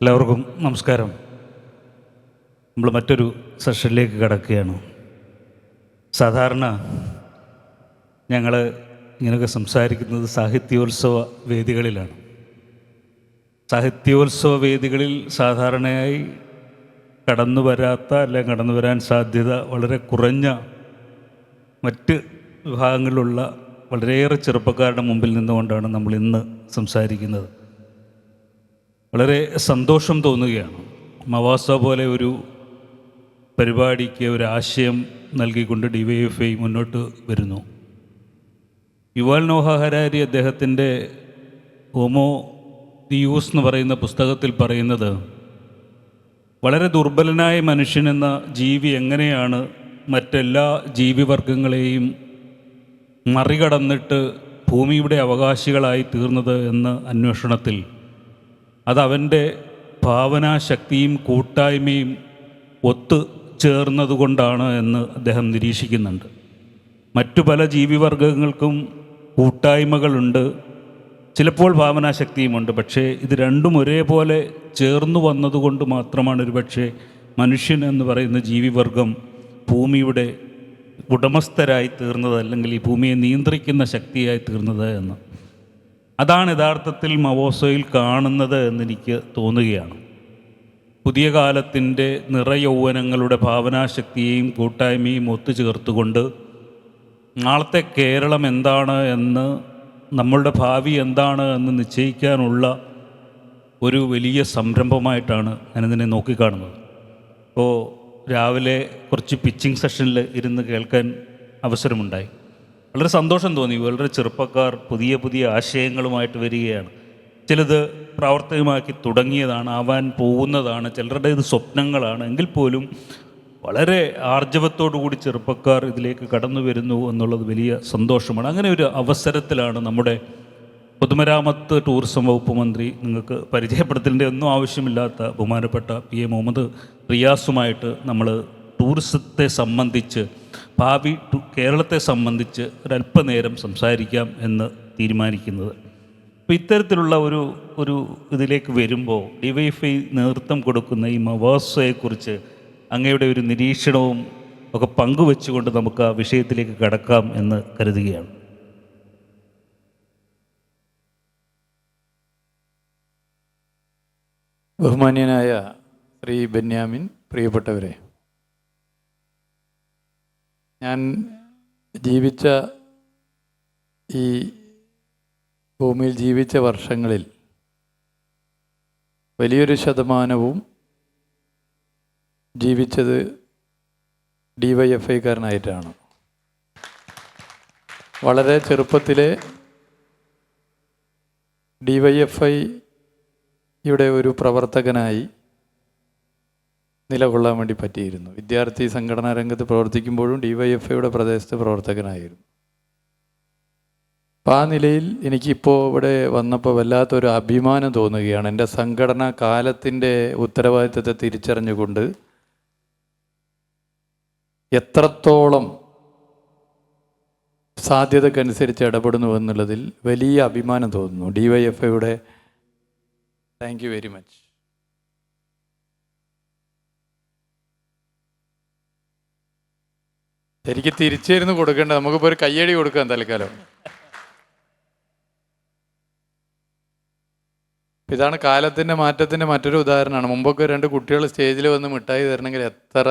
എല്ലാവർക്കും നമസ്കാരം. നമ്മൾ മറ്റൊരു സെഷനിലേക്ക് കടക്കുകയാണ്. സാധാരണ ഞങ്ങൾ ഇങ്ങനെയൊക്കെ സംസാരിക്കുന്നത് സാഹിത്യോത്സവ വേദികളിലാണ്. സാഹിത്യോത്സവ വേദികളിൽ സാധാരണയായി കടന്നു വരാത്ത അല്ലെങ്കിൽ കടന്നു വരാൻ സാധ്യത വളരെ കുറഞ്ഞ മറ്റ് വിഭാഗങ്ങളിലുള്ള വളരെയേറെ ചെറുപ്പക്കാരുടെ മുമ്പിൽ നിന്നുകൊണ്ടാണ് നമ്മൾ ഇന്ന് സംസാരിക്കുന്നത്. വളരെ സന്തോഷം തോന്നുകയാണ്. മവാസ പോലെ ഒരു പരിപാടിക്ക് ഒരു ആശയം നൽകിക്കൊണ്ട് DYFI മുന്നോട്ട് വരുന്നു. യുവാൽ നോഹ ഹരാരി അദ്ദേഹത്തിൻ്റെ ഹോമോ ദിയൂസ് എന്ന് പറയുന്ന പുസ്തകത്തിൽ പറയുന്നത്, വളരെ ദുർബലനായ മനുഷ്യനെന്ന ജീവി എങ്ങനെയാണ് മറ്റെല്ലാ ജീവിവർഗങ്ങളെയും മറികടന്നിട്ട് ഭൂമിയുടെ അവകാശികളായി തീർന്നത് എന്ന അന്വേഷണത്തിൽ അതവൻ്റെ ഭാവനാശക്തിയും കൂട്ടായ്മയും ഒത്തു ചേർന്നതുകൊണ്ടാണ് എന്ന് അദ്ദേഹം നിരീക്ഷിക്കുന്നുണ്ട്. മറ്റു പല ജീവിവർഗങ്ങൾക്കും കൂട്ടായ്മകളുണ്ട്, ചിലപ്പോൾ ഭാവനാശക്തിയുമുണ്ട്. പക്ഷേ ഇത് രണ്ടും ഒരേപോലെ ചേർന്നു വന്നതുകൊണ്ട് മാത്രമാണ് ഒരുപക്ഷെ മനുഷ്യൻ എന്ന് പറയുന്ന ജീവിവർഗം ഭൂമിയുടെ ഉടമസ്ഥരായി തീർന്നത്, അല്ലെങ്കിൽ ഈ ഭൂമിയെ നിയന്ത്രിക്കുന്ന ശക്തിയായി തീർന്നത് എന്ന്. അതാണ് യഥാർത്ഥത്തിൽ മവോസയിൽ കാണുന്നത് എന്നെനിക്ക് തോന്നുകയാണ്. പുതിയ കാലത്തിൻ്റെ നിറയൗവനങ്ങളുടെ ഭാവനാശക്തിയെയും കൂട്ടായ്മയും ഒത്തുചേർത്തുകൊണ്ട് നാളത്തെ കേരളം എന്താണ് എന്ന്, നമ്മളുടെ ഭാവി എന്താണ് എന്ന് നിശ്ചയിക്കാനുള്ള ഒരു വലിയ സംരംഭമായിട്ടാണ് ഞാനിതിനെ നോക്കിക്കാണുന്നത്. ഇപ്പോൾ രാവിലെ കുറച്ച് പിച്ചിങ് സെഷനിൽ ഇരുന്ന് കേൾക്കാൻ അവസരമുണ്ടായി. വളരെ സന്തോഷം തോന്നി. വളരെ ചെറുപ്പക്കാർ പുതിയ പുതിയ ആശയങ്ങളുമായിട്ട് വരികയാണ്. ചിലത് പ്രാവർത്തികമാക്കി തുടങ്ങിയതാണ്, ആവാൻ പോകുന്നതാണ്, ചിലരുടെ ഇത് സ്വപ്നങ്ങളാണ്. എങ്കിൽ പോലും വളരെ ആർജവത്തോടു കൂടി ചെറുപ്പക്കാർ ഇതിലേക്ക് കടന്നു വരുന്നു എന്നുള്ളത് വലിയ സന്തോഷമാണ്. അങ്ങനെ ഒരു അവസരത്തിലാണ് നമ്മുടെ പൊതുമരാമത്ത് ടൂറിസം വകുപ്പ് മന്ത്രി, നിങ്ങൾക്ക് പരിചയപ്പെടുത്തേണ്ട ഒന്നും ആവശ്യമില്ലാത്ത ബഹുമാനപ്പെട്ട PA മുഹമ്മദ് റിയാസുമായിട്ട് നമ്മൾ ടൂറിസത്തെ സംബന്ധിച്ച്, ഭാവി കേരളത്തെ സംബന്ധിച്ച് ഒരല്പനേരം സംസാരിക്കാം എന്ന് തീരുമാനിക്കുന്നത്. അപ്പോൾ ഇത്തരത്തിലുള്ള ഒരു ഇതിലേക്ക് വരുമ്പോൾ DYFI നേതൃത്വം കൊടുക്കുന്ന ഈ മവാസയെക്കുറിച്ച് അങ്ങയുടെ ഒരു നിരീക്ഷണവും ഒക്കെ പങ്കുവെച്ചുകൊണ്ട് നമുക്ക് ആ വിഷയത്തിലേക്ക് കടക്കാം എന്ന് കരുതുകയാണ്. ബഹുമാന്യനായ ശ്രീ ബെന്യാമിൻ, പ്രിയപ്പെട്ടവരെ, ഞാൻ ജീവിച്ച ഈ ഭൂമിയിൽ ജീവിച്ച വർഷങ്ങളിൽ വലിയൊരു ശതമാനവും ജീവിച്ചത് DYFIക്കാരനായിട്ടാണ്. വളരെ ചെറുപ്പത്തിലെ DYFIയുടെ ഒരു പ്രവർത്തകനായി നിലകൊള്ളാൻ വേണ്ടി പറ്റിയിരുന്നു. വിദ്യാർത്ഥി സംഘടനാ രംഗത്ത് പ്രവർത്തിക്കുമ്പോഴും DYFIയുടെ പ്രദേശത്ത് പ്രവർത്തകനായിരുന്നു. അപ്പോൾ ആ നിലയിൽ എനിക്കിപ്പോൾ ഇവിടെ വന്നപ്പോൾ വല്ലാത്തൊരു അഭിമാനം തോന്നുകയാണ്. എൻ്റെ സംഘടനാ കാലത്തിൻ്റെ ഉത്തരവാദിത്തത്തെ തിരിച്ചറിഞ്ഞുകൊണ്ട് എത്രത്തോളം സാധ്യതക്കനുസരിച്ച് ഇടപെടുന്നു എന്നുള്ളതിൽ വലിയ അഭിമാനം തോന്നുന്നു. DYFIയുടെ താങ്ക് യു വെരി മച്ച്. എനിക്ക് തിരിച്ചിരുന്ന് കൊടുക്കേണ്ടത്, നമുക്കിപ്പോൾ ഒരു കയ്യടി കൊടുക്കാം തൽക്കാലം. ഇതാണ് കാലത്തിൻ്റെ മാറ്റത്തിൻ്റെ മറ്റൊരു ഉദാഹരണമാണ്. മുമ്പൊക്കെ 2 കുട്ടികൾ സ്റ്റേജിൽ വന്ന് മിഠായി തരണമെങ്കിൽ എത്ര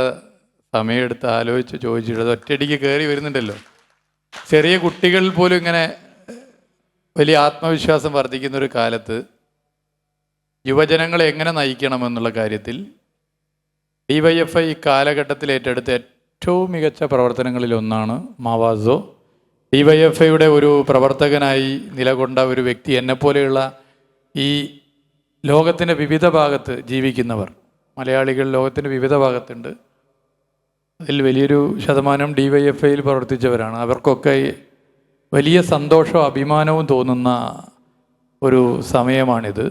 സമയമെടുത്ത് ആലോചിച്ച് ചോദിച്ചിട്ട് അത് ഒറ്റയടിക്ക് കയറി വരുന്നുണ്ടല്ലോ. ചെറിയ കുട്ടികൾ പോലും ഇങ്ങനെ വലിയ ആത്മവിശ്വാസം വർദ്ധിക്കുന്നൊരു കാലത്ത് യുവജനങ്ങളെ എങ്ങനെ നയിക്കണമെന്നുള്ള കാര്യത്തിൽ DYFI കാലഘട്ടത്തിൽ ഏറ്റെടുത്ത ഏറ്റവും മികച്ച പ്രവർത്തനങ്ങളിലൊന്നാണ് മവാസോ. DYFIയുടെ ഒരു പ്രവർത്തകനായി നിലകൊണ്ട ഒരു വ്യക്തി, എന്നെപ്പോലെയുള്ള ഈ ലോകത്തിൻ്റെ വിവിധ ഭാഗത്ത് ജീവിക്കുന്നവർ, മലയാളികൾ ലോകത്തിൻ്റെ വിവിധ ഭാഗത്തുണ്ട്. അതിൽ വലിയൊരു ശതമാനം DYFIയിൽ പ്രവർത്തിച്ചവരാണ്. അവർക്കൊക്കെ വലിയ സന്തോഷവും അഭിമാനവും തോന്നുന്ന ഒരു സമയമാണിത്.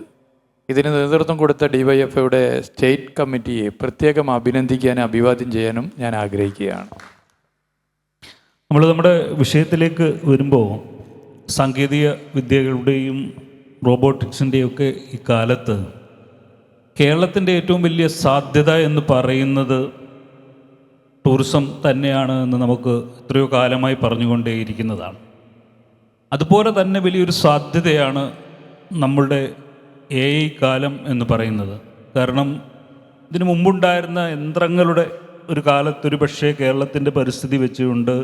ഇതിന് നേതൃത്വം കൊടുത്ത DYFIയുടെ സ്റ്റേറ്റ് കമ്മിറ്റിയെ പ്രത്യേകം അഭിനന്ദിക്കാനും അഭിവാദ്യം ചെയ്യാനും ഞാൻ ആഗ്രഹിക്കുകയാണ്. നമ്മൾ നമ്മുടെ വിഷയത്തിലേക്ക് വരുമ്പോൾ സാങ്കേതിക വിദ്യകളുടെയും റോബോട്ടിക്സിൻ്റെയൊക്കെ ഈ കാലത്ത് കേരളത്തിൻ്റെ ഏറ്റവും വലിയ സാധ്യത എന്ന് പറയുന്നത് ടൂറിസം തന്നെയാണ് എന്ന് നമുക്ക് എത്രയോ കാലമായി പറഞ്ഞുകൊണ്ടേയിരിക്കുന്നതാണ്. അതുപോലെ തന്നെ വലിയൊരു സാധ്യതയാണ് നമ്മളുടെ AI കാലം എന്ന് പറയുന്നത്. കാരണം ഇതിനു മുമ്പുണ്ടായിരുന്ന യന്ത്രങ്ങളുടെ ഒരു കാലത്തൊരു പക്ഷേ കേരളത്തിൻ്റെ പരിസ്ഥിതി വെച്ചുകൊണ്ട്,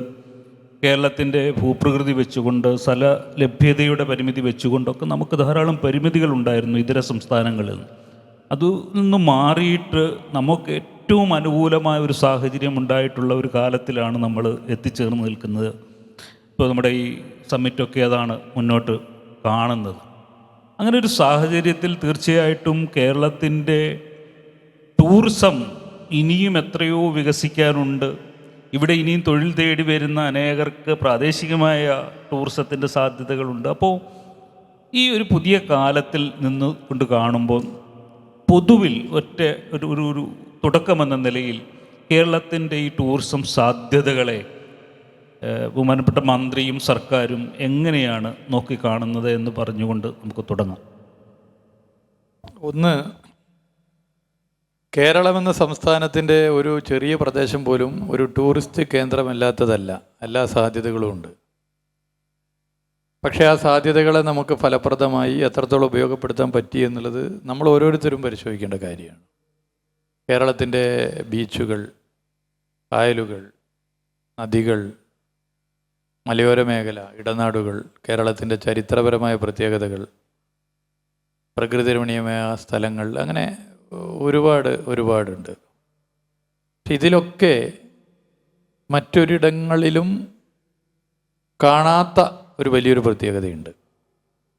കേരളത്തിൻ്റെ ഭൂപ്രകൃതി വെച്ചുകൊണ്ട്, സ്ഥല ലഭ്യതയുടെ പരിമിതി വെച്ചുകൊണ്ടൊക്കെ നമുക്ക് ധാരാളം പരിമിതികളുണ്ടായിരുന്നു ഇതര സംസ്ഥാനങ്ങളിൽ നിന്ന്. അതിൽ നിന്ന് മാറിയിട്ട് നമുക്ക് ഏറ്റവും അനുകൂലമായ ഒരു സാഹചര്യം ഉണ്ടായിട്ടുള്ള ഒരു കാലത്തിലാണ് നമ്മൾ എത്തിച്ചേർന്ന് നിൽക്കുന്നത്. ഇപ്പോൾ നമ്മുടെ ഈ സമ്മിറ്റൊക്കെ അതാണ് മുന്നോട്ട് കാണുന്നത്. അങ്ങനെ ഒരു സാഹചര്യത്തിൽ തീർച്ചയായിട്ടും കേരളത്തിൻ്റെ ടൂറിസം ഇനിയും എത്രയോ വികസിക്കാനുണ്ട്. ഇവിടെ ഇനിയും തൊഴിൽ തേടി വരുന്ന അനേകർക്ക് പ്രാദേശികമായ ടൂറിസത്തിൻ്റെ സാധ്യതകളുണ്ട്. അപ്പോൾ ഈ ഒരു പുതിയ കാലത്തിൽ നിന്ന് കൊണ്ട് കാണുമ്പോൾ പൊതുവിൽ ഒരു തുടക്കമെന്ന നിലയിൽ കേരളത്തിൻ്റെ ഈ ടൂറിസം സാധ്യതകളെ ബഹുമാനപ്പെട്ട മന്ത്രിയും സർക്കാരും എങ്ങനെയാണ് നോക്കിക്കാണുന്നത് എന്ന് പറഞ്ഞുകൊണ്ട് നമുക്ക് തുടങ്ങാം. ഒന്ന്, കേരളം എന്ന സംസ്ഥാനത്തിൻ്റെ ഒരു ചെറിയ പ്രദേശം പോലും ഒരു ടൂറിസ്റ്റ് കേന്ദ്രമല്ലാത്തതല്ല. എല്ലാ സാധ്യതകളും ഉണ്ട്. പക്ഷേ ആ സാധ്യതകളെ നമുക്ക് ഫലപ്രദമായി എത്രത്തോളം ഉപയോഗപ്പെടുത്താൻ പറ്റി എന്നുള്ളത് നമ്മൾ ഓരോരുത്തരും പരിശോധിക്കേണ്ട കാര്യമാണ്. കേരളത്തിൻ്റെ ബീച്ചുകൾ, കായലുകൾ, നദികൾ, മലയോര മേഖല, ഇടനാടുകൾ, കേരളത്തിൻ്റെ ചരിത്രപരമായ പ്രത്യേകതകൾ, പ്രകൃതിരമണീയമായ സ്ഥലങ്ങൾ, അങ്ങനെ ഒരുപാടുണ്ട്. ഇതിലൊക്കെ മറ്റൊരിടങ്ങളിലും കാണാത്ത ഒരു വലിയൊരു പ്രത്യേകതയുണ്ട്.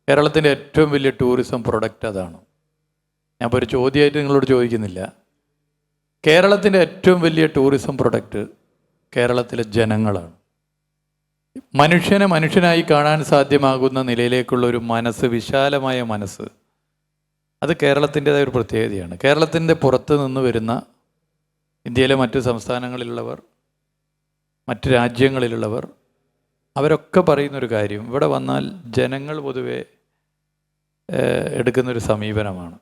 കേരളത്തിൻ്റെ ഏറ്റവും വലിയ ടൂറിസം പ്രൊഡക്റ്റ് അതാണ്. ഞാൻ ഇപ്പോൾ ഒരു ചോദ്യമായിട്ട് നിങ്ങളോട് ചോദിക്കുന്നില്ല. കേരളത്തിൻ്റെ ഏറ്റവും വലിയ ടൂറിസം പ്രൊഡക്റ്റ് കേരളത്തിലെ ജനങ്ങളാണ്. മനുഷ്യനെ മനുഷ്യനായി കാണാൻ സാധ്യമാകുന്ന നിലയിലേക്കുള്ള ഒരു മനസ്സ്, വിശാലമായ മനസ്സ്, അത് കേരളത്തിൻ്റെതായ ഒരു പ്രത്യേകതയാണ്. കേരളത്തിൻ്റെ പുറത്ത് നിന്ന് വരുന്ന ഇന്ത്യയിലെ മറ്റു സംസ്ഥാനങ്ങളിലുള്ളവർ, മറ്റ് രാജ്യങ്ങളിലുള്ളവർ, അവരൊക്കെ പറയുന്നൊരു കാര്യം, ഇവിടെ വന്നാൽ ജനങ്ങൾ പൊതുവെ എടുക്കുന്നൊരു സമീപനമാണ്.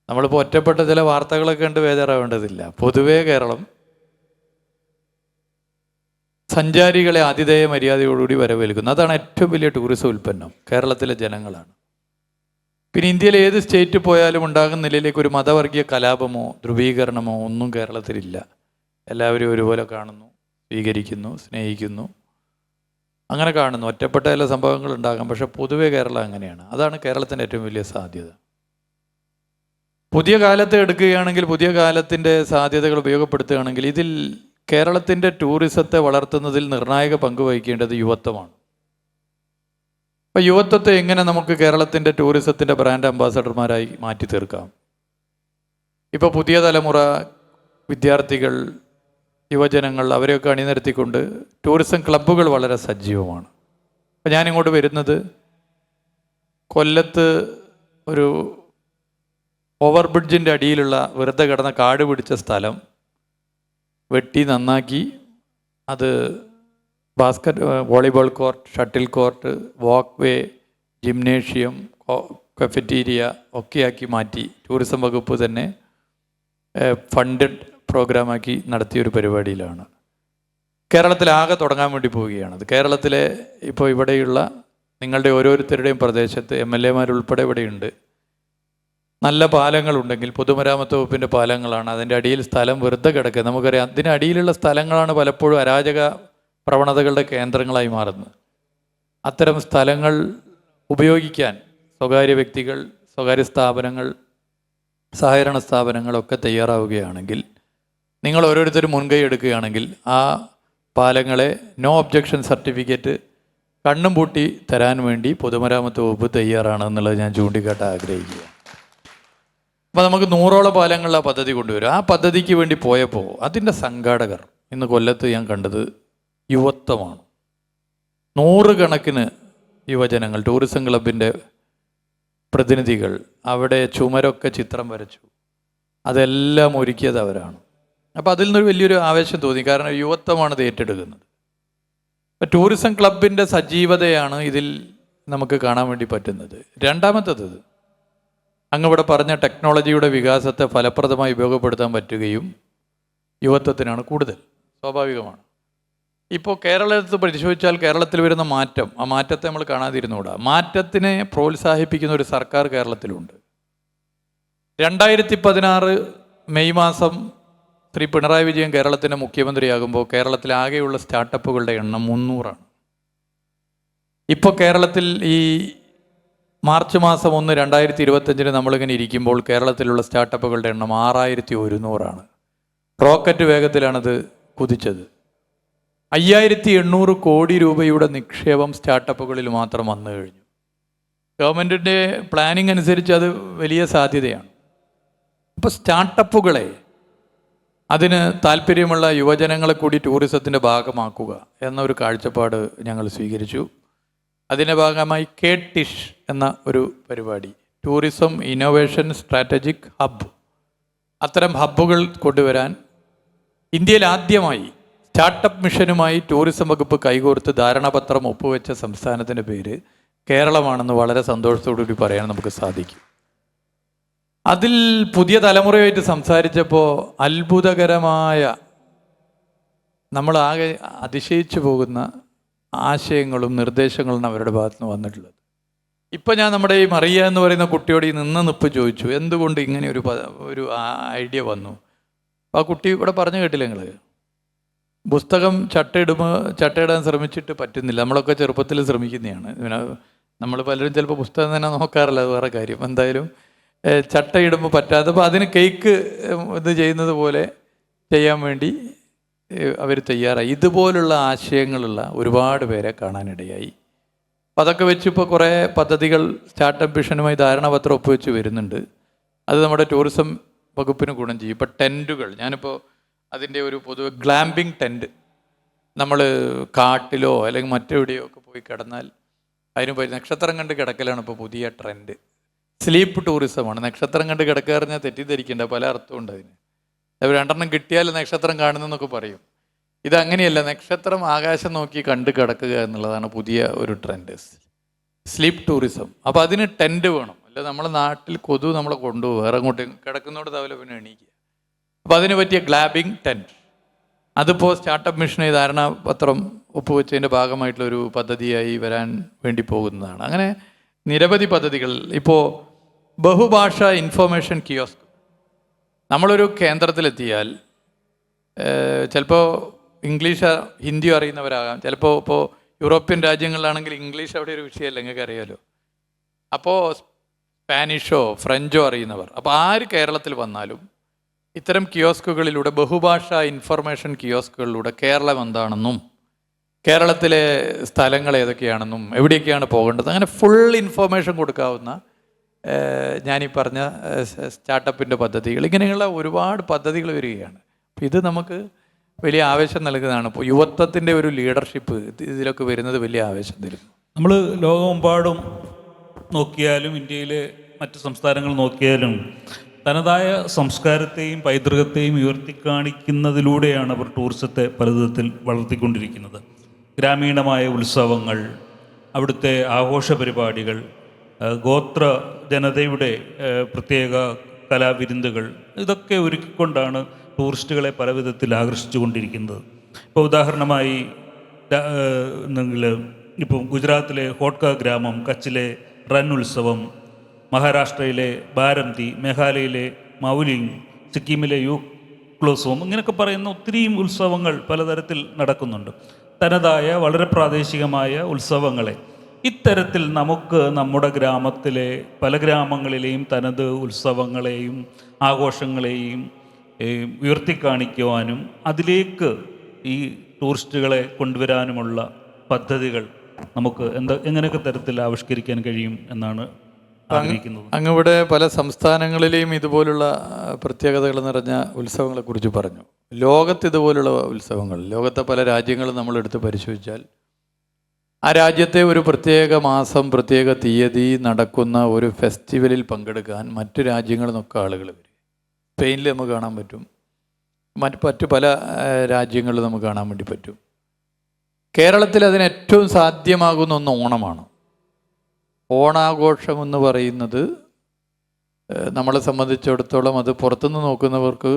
നമ്മളിപ്പോൾ ഒറ്റപ്പെട്ട ചില വാർത്തകളൊക്കെ കണ്ട് ബേജാറാവേണ്ടതില്ല. പൊതുവേ കേരളം സഞ്ചാരികളെ ആതിഥേയ മര്യാദയോടുകൂടി വരവേൽക്കുന്നു. അതാണ് ഏറ്റവും വലിയ ടൂറിസം ഉൽപ്പന്നം, കേരളത്തിലെ ജനങ്ങളാണ്. പിന്നെ ഇന്ത്യയിലെ ഏത് സ്റ്റേറ്റ് പോയാലും ഉണ്ടാകുന്ന നിലയിലേക്ക് ഒരു മതവർഗീയ കലാപമോ ധ്രുവീകരണമോ ഒന്നും കേരളത്തിലില്ല. എല്ലാവരും ഒരുപോലെ കാണുന്നു, സ്വീകരിക്കുന്നു, സ്നേഹിക്കുന്നു, അങ്ങനെ കാണുന്നു. ഒറ്റപ്പെട്ട ചില സംഭവങ്ങൾ ഉണ്ടാകാം, പക്ഷെ പൊതുവേ കേരളം അങ്ങനെയാണ്. അതാണ് കേരളത്തിൻ്റെ ഏറ്റവും വലിയ സാധ്യത. പുതിയ കാലത്തെ എടുക്കുകയാണെങ്കിൽ, പുതിയ കാലത്തിൻ്റെ സാധ്യതകൾ ഉപയോഗപ്പെടുത്തുകയാണെങ്കിൽ, ഇതിൽ കേരളത്തിൻ്റെ ടൂറിസത്തെ വളർത്തുന്നതിൽ നിർണായക പങ്ക് വഹിക്കേണ്ടത് യുവത്വമാണ്. അപ്പോൾ യുവത്വത്തെ എങ്ങനെ നമുക്ക് കേരളത്തിൻ്റെ ടൂറിസത്തിൻ്റെ ബ്രാൻഡ് അംബാസഡർമാരായി മാറ്റി തീർക്കാം? ഇപ്പോൾ പുതിയ തലമുറ വിദ്യാർത്ഥികൾ, യുവജനങ്ങൾ, അവരെയൊക്കെ അണിനിരത്തിക്കൊണ്ട് ടൂറിസം ക്ലബ്ബുകൾ വളരെ സജീവമാണ്. അപ്പോൾ ഞാനിങ്ങോട്ട് വരുന്നത് കൊല്ലത്ത് ഒരു ഓവർ ബ്രിഡ്ജിൻ്റെ അടിയിലുള്ള വെറുതെ കിടന്ന കാട് പിടിച്ച സ്ഥലം വെട്ടി നന്നാക്കി അത് വോളിബോൾ കോർട്ട്, ഷട്ടിൽ കോർട്ട്, വാക്ക് വേ, ജിംനേഷ്യം, കഫറ്റീരിയ ഒക്കെയാക്കി മാറ്റി ടൂറിസം വകുപ്പ് തന്നെ ഫണ്ടഡ് പ്രോഗ്രാമാക്കി നടത്തിയൊരു പരിപാടിയിലാണ്. കേരളത്തിലാകെ തുടങ്ങാൻ വേണ്ടി പോവുകയാണത്. കേരളത്തിലെ ഇപ്പോൾ ഇവിടെയുള്ള നിങ്ങളുടെ ഓരോരുത്തരുടെയും പ്രദേശത്ത് MLA-മാരുൾപ്പെടെ ഇവിടെയുണ്ട്. നല്ല പാലങ്ങളുണ്ടെങ്കിൽ, പൊതുമരാമത്ത് വകുപ്പിൻ്റെ പാലങ്ങളാണ്, അതിൻ്റെ അടിയിൽ സ്ഥലം വെറുതെ കിടക്കുക. നമുക്കറിയാം, അതിനടിയിലുള്ള സ്ഥലങ്ങളാണ് പലപ്പോഴും അരാജക പ്രവണതകളുടെ കേന്ദ്രങ്ങളായി മാറുന്നത്. അത്തരം സ്ഥലങ്ങൾ ഉപയോഗിക്കാൻ സ്വകാര്യ വ്യക്തികൾ, സ്വകാര്യ സ്ഥാപനങ്ങൾ, സഹകരണ സ്ഥാപനങ്ങളൊക്കെ തയ്യാറാവുകയാണെങ്കിൽ, നിങ്ങൾ ഓരോരുത്തരും മുൻകൈ എടുക്കുകയാണെങ്കിൽ, ആ പാലങ്ങളെ നോ ഒബ്ജക്ഷൻ സർട്ടിഫിക്കറ്റ് കണ്ണും പൂട്ടി തരാൻ വേണ്ടി പൊതുമരാമത്ത് വകുപ്പ് തയ്യാറാണെന്നുള്ളത് ഞാൻ ചൂണ്ടിക്കാട്ടാൻ ആഗ്രഹിക്കുക. അപ്പോൾ നമുക്ക് 100ഓളം പാലങ്ങളിൽ ആ പദ്ധതി കൊണ്ടുവരും. ആ പദ്ധതിക്ക് വേണ്ടി പോയപ്പോൾ അതിൻ്റെ സംഘാടകർ ഇന്ന് കൊല്ലത്ത് ഞാൻ കണ്ടത് യുവത്വമാണ്. 100 കണക്കിന് യുവജനങ്ങൾ, ടൂറിസം ക്ലബിൻ്റെ പ്രതിനിധികൾ അവിടെ ചുമരൊക്കെ ചിത്രം വരച്ചു. അതെല്ലാം ഒരുക്കിയത് അവരാണ്. അപ്പോൾ അതിൽ നിന്നൊരു വലിയൊരു ആവേശം തോന്നി. കാരണം യുവത്വമാണ് ഇത് ഏറ്റെടുക്കുന്നത്. അപ്പോൾ ടൂറിസം ക്ലബിൻ്റെ സജീവതയാണ് ഇതിൽ നമുക്ക് കാണാൻ വേണ്ടി പറ്റുന്നത്. രണ്ടാമത്തത്, ഇവിടെ പറഞ്ഞ ടെക്നോളജിയുടെ വികാസത്തെ ഫലപ്രദമായി ഉപയോഗപ്പെടുത്താൻ പറ്റുകയും യുവത്വത്തിനാണ് കൂടുതൽ. സ്വാഭാവികമാണ്. ഇപ്പോൾ കേരളത്തിൽ പരിശോധിച്ചാൽ കേരളത്തിൽ വരുന്ന മാറ്റം, ആ മാറ്റത്തെ നമ്മൾ കാണാതിരുന്നുകൂടാ. മാറ്റത്തിനെ പ്രോത്സാഹിപ്പിക്കുന്ന ഒരു സർക്കാർ കേരളത്തിലുണ്ട്. 2016 മെയ് മാസം ശ്രീ പിണറായി വിജയൻ കേരളത്തിൻ്റെ മുഖ്യമന്ത്രിയാകുമ്പോൾ കേരളത്തിലാകെയുള്ള സ്റ്റാർട്ടപ്പുകളുടെ എണ്ണം 300ആണ്. ഇപ്പോൾ കേരളത്തിൽ ഈ മാർച്ച് മാസം 1, 2025 നമ്മളിങ്ങനെ ഇരിക്കുമ്പോൾ കേരളത്തിലുള്ള സ്റ്റാർട്ടപ്പുകളുടെ എണ്ണം 6100ആണ്. റോക്കറ്റ് വേഗത്തിലാണത് കുതിച്ചത്. 5800 കോടി രൂപയുടെ നിക്ഷേപം സ്റ്റാർട്ടപ്പുകളിൽ മാത്രം വന്നു കഴിഞ്ഞു. ഗവൺമെൻറ്റിൻ്റെ പ്ലാനിങ് അനുസരിച്ച് അത് വലിയ സാധ്യതയാണ്. അപ്പോൾ സ്റ്റാർട്ടപ്പുകളെ, അതിന് താല്പര്യമുള്ള യുവജനങ്ങളെ കൂടി ടൂറിസത്തിൻ്റെ ഭാഗമാക്കുക എന്നൊരു കാഴ്ചപ്പാട് ഞങ്ങൾ സ്വീകരിച്ചു. അതിൻ്റെ ഭാഗമായി KTISH എന്ന ഒരു പരിപാടി, ടൂറിസം ഇന്നോവേഷൻ സ്ട്രാറ്റജിക് ഹബ്ബ്, അത്തരം ഹബ്ബുകൾ കൊണ്ടുവരാൻ ഇന്ത്യയിൽ ആദ്യമായി സ്റ്റാർട്ടപ്പ് മിഷനുമായി ടൂറിസം വകുപ്പ് കൈകോർത്ത് ധാരണാപത്രം ഒപ്പുവെച്ച സംസ്ഥാനത്തിൻ്റെ പേര് കേരളമാണെന്ന് വളരെ സന്തോഷത്തോടുകൂടി പറയാൻ നമുക്ക് സാധിക്കും. അതിൽ പുതിയ തലമുറയായിട്ട് സംസാരിച്ചപ്പോൾ അത്ഭുതകരമായ, നമ്മളാകെ അതിശയിച്ചു പോകുന്ന ആശയങ്ങളും നിർദ്ദേശങ്ങളും അവരുടെ ഭാഗത്തു നിന്ന് വന്നിട്ടുള്ളത്. ഇപ്പം ഞാൻ നമ്മുടെ ഈ മറിയ എന്ന് പറയുന്ന കുട്ടിയോട് ഈ നിപ്പ് ചോദിച്ചു, എന്തുകൊണ്ട് ഇങ്ങനെ ഒരു ഐഡിയ വന്നു. അപ്പോൾ ആ കുട്ടി ഇവിടെ പറഞ്ഞു കേട്ടില്ല, നിങ്ങൾ പുസ്തകം ചട്ടയിടാൻ ശ്രമിച്ചിട്ട് പറ്റുന്നില്ല. നമ്മളൊക്കെ ചെറുപ്പത്തിൽ ശ്രമിക്കുന്നതാണ്. നമ്മൾ പലരും ചിലപ്പോൾ പുസ്തകം തന്നെ നോക്കാറില്ല, അത് വേറെ കാര്യം. എന്തായാലും ചട്ടയിടുമ്പോൾ പറ്റാതെ, അപ്പോൾ അതിന് കേക്ക് ഇത് ചെയ്യുന്നത് പോലെ ചെയ്യാൻ വേണ്ടി അവർ തയ്യാറായി. ഇതുപോലുള്ള ആശയങ്ങളുള്ള ഒരുപാട് പേരെ കാണാനിടയായി. അപ്പം അതൊക്കെ വെച്ച് ഇപ്പോൾ കുറേ പദ്ധതികൾ സ്റ്റാർട്ടപ്പ് മിഷനുമായി ധാരണാപത്രം ഒപ്പുവെച്ച് വരുന്നുണ്ട്. അത് നമ്മുടെ ടൂറിസം വകുപ്പിന് ഗുണം ചെയ്യും. ഇപ്പോൾ ടെൻറ്റുകൾ, ഞാനിപ്പോൾ അതിൻ്റെ ഒരു പൊതുവെ ഗ്ലാമ്പിംഗ് ടെൻറ്റ്, നമ്മൾ കാട്ടിലോ അല്ലെങ്കിൽ മറ്റെവിടെയോ ഒക്കെ പോയി കിടന്നാൽ അതിന് നക്ഷത്രം കണ്ട് കിടക്കലാണ് ഇപ്പോൾ പുതിയ ട്രെൻഡ്. സ്ലീപ്പ് ടൂറിസമാണ്. നക്ഷത്രം കണ്ട് കിടക്കുക പറഞ്ഞാൽ തെറ്റിദ്ധരിക്കേണ്ട, പല അർത്ഥമുണ്ട് അതിന്. അവർ 2 കിട്ടിയാൽ നക്ഷത്രം കാണുന്നതെന്നൊക്കെ പറയും. ഇതങ്ങനെയല്ല, നക്ഷത്രം ആകാശം നോക്കി കണ്ട് കിടക്കുക എന്നുള്ളതാണ് പുതിയ ഒരു ട്രെൻഡ്, സ്ലീപ്പ് ടൂറിസം. അപ്പോൾ അതിന് ടെൻറ്റ് വേണം. അല്ല നമ്മളെ നാട്ടിൽ കൊതു നമ്മളെ കൊണ്ടുപോകും, വേറെ അങ്ങോട്ട് കിടക്കുന്നോട് തവല പിന്നെ എണീക്കുക. അപ്പോൾ അതിന് പറ്റിയ ഗ്ലാബിംഗ് ടെൻറ്റ്, അതിപ്പോൾ സ്റ്റാർട്ടപ്പ് മിഷനെ ധാരണാപത്രം ഒപ്പുവെച്ചതിൻ്റെ ഭാഗമായിട്ടുള്ളൊരു പദ്ധതിയായി വരാൻ വേണ്ടി പോകുന്നതാണ്. അങ്ങനെ നിരവധി പദ്ധതികൾ. ഇപ്പോൾ ബഹുഭാഷ ഇൻഫർമേഷൻ കിയോസ്ക്, നമ്മളൊരു കേന്ദ്രത്തിലെത്തിയാൽ ചിലപ്പോൾ ഇംഗ്ലീഷ് ഹിന്ദിയോ അറിയുന്നവരാകാം, ചിലപ്പോൾ ഇപ്പോൾ യൂറോപ്യൻ രാജ്യങ്ങളിലാണെങ്കിൽ ഇംഗ്ലീഷ് അവിടെ ഒരു വിഷയമല്ല, നിങ്ങൾക്ക് അറിയാമല്ലോ. അപ്പോൾ സ്പാനിഷോ ഫ്രഞ്ചോ അറിയുന്നവർ, അപ്പോൾ ആര് കേരളത്തിൽ വന്നാലും ഇത്തരം കിയോസ്കുകളിലൂടെ, ബഹുഭാഷ ഇൻഫർമേഷൻ കിയോസ്കുകളിലൂടെ കേരളം എന്താണെന്നും കേരളത്തിലെ സ്ഥലങ്ങൾ ഏതൊക്കെയാണെന്നും എവിടെയൊക്കെയാണ് പോകേണ്ടത്, അങ്ങനെ ഫുൾ ഇൻഫർമേഷൻ കൊടുക്കാവുന്ന ഞാനീ പറഞ്ഞ സ്റ്റാർട്ടപ്പിൻ്റെ പദ്ധതികൾ, ഇങ്ങനെയുള്ള ഒരുപാട് പദ്ധതികൾ വരികയാണ്. അപ്പോൾ ഇത് നമുക്ക് വലിയ ആവേശം നൽകുന്നതാണ്. ഇപ്പോൾ യുവത്വത്തിൻ്റെ ഒരു ലീഡർഷിപ്പ് ഇതിലൊക്കെ വരുന്നത് വലിയ ആവേശം തരുന്നു. നമ്മൾ ലോകമെമ്പാടും നോക്കിയാലും ഇന്ത്യയിലെ മറ്റ് സംസ്ഥാനങ്ങൾ നോക്കിയാലും തനതായ സംസ്കാരത്തെയും പൈതൃകത്തെയും ഉയർത്തിക്കാണിക്കുന്നതിലൂടെയാണ് അവർ ടൂറിസത്തെ പലവിധത്തിൽ വളർത്തിക്കൊണ്ടിരിക്കുന്നത്. ഗ്രാമീണമായ ഉത്സവങ്ങൾ, അവിടുത്തെ ആഘോഷ പരിപാടികൾ, ഗോത്ര ജനതയുടെ പ്രത്യേക കലാവിരുന്നുകൾ, ഇതൊക്കെ ഒരുക്കിക്കൊണ്ടാണ് ടൂറിസ്റ്റുകളെ പല വിധത്തിൽ ആകർഷിച്ചു കൊണ്ടിരിക്കുന്നത്. ഇപ്പോൾ ഉദാഹരണമായി ഇപ്പം ഗുജറാത്തിലെ ഹോട്ട്ക ഗ്രാമം, കച്ചിലെ റൺ ഉത്സവം, മഹാരാഷ്ട്രയിലെ ബാരംതി, മേഘാലയയിലെ മൗലിംഗ്, സിക്കിമിലെ യൂക്ലോത്സവം, ഇങ്ങനെയൊക്കെ പറയുന്ന ഒത്തിരിയും ഉത്സവങ്ങൾ പലതരത്തിൽ നടക്കുന്നുണ്ട്. തനതായ വളരെ പ്രാദേശികമായ ഉത്സവങ്ങളെ ഇത്തരത്തിൽ നമുക്ക് നമ്മുടെ ഗ്രാമത്തിലെ പല ഗ്രാമങ്ങളിലെയും തനത് ഉത്സവങ്ങളെയും ആഘോഷങ്ങളെയും ഉയർത്തിക്കാണിക്കുവാനും അതിലേക്ക് ഈ ടൂറിസ്റ്റുകളെ കൊണ്ടുവരാനുമുള്ള പദ്ധതികൾ നമുക്ക് എങ്ങനെയൊക്കെ തരത്തിൽ ആവിഷ്കരിക്കാൻ കഴിയും എന്നാണ് ആഗ്രഹിക്കുന്നത്. അങ്ങിവിടെ പല സംസ്ഥാനങ്ങളിലെയും ഇതുപോലുള്ള പ്രത്യേകതകൾ നിറഞ്ഞ ഉത്സവങ്ങളെക്കുറിച്ച് പറഞ്ഞു. ലോകത്ത് ഇതുപോലുള്ള ഉത്സവങ്ങൾ, ലോകത്തെ പല രാജ്യങ്ങളും നമ്മളെടുത്ത് പരിശോധിച്ചാൽ ആ രാജ്യത്തെ ഒരു പ്രത്യേക മാസം പ്രത്യേക തീയതി നടക്കുന്ന ഒരു ഫെസ്റ്റിവലിൽ പങ്കെടുക്കാൻ മറ്റു രാജ്യങ്ങളിൽ നിന്നൊക്കെ ആളുകൾ വരും. സ്പെയിനിൽ നമുക്ക് കാണാൻ പറ്റും, മറ്റു പല രാജ്യങ്ങളിൽ നമുക്ക് കാണാൻ വേണ്ടി പറ്റും. കേരളത്തിൽ അതിന് ഏറ്റവും സാധ്യമാകുന്ന ഒന്ന് ഓണമാണ്. ഓണാഘോഷം എന്ന് പറയുന്നത് നമ്മളെ സംബന്ധിച്ചിടത്തോളം അത് പുറത്തുനിന്ന് നോക്കുന്നവർക്ക്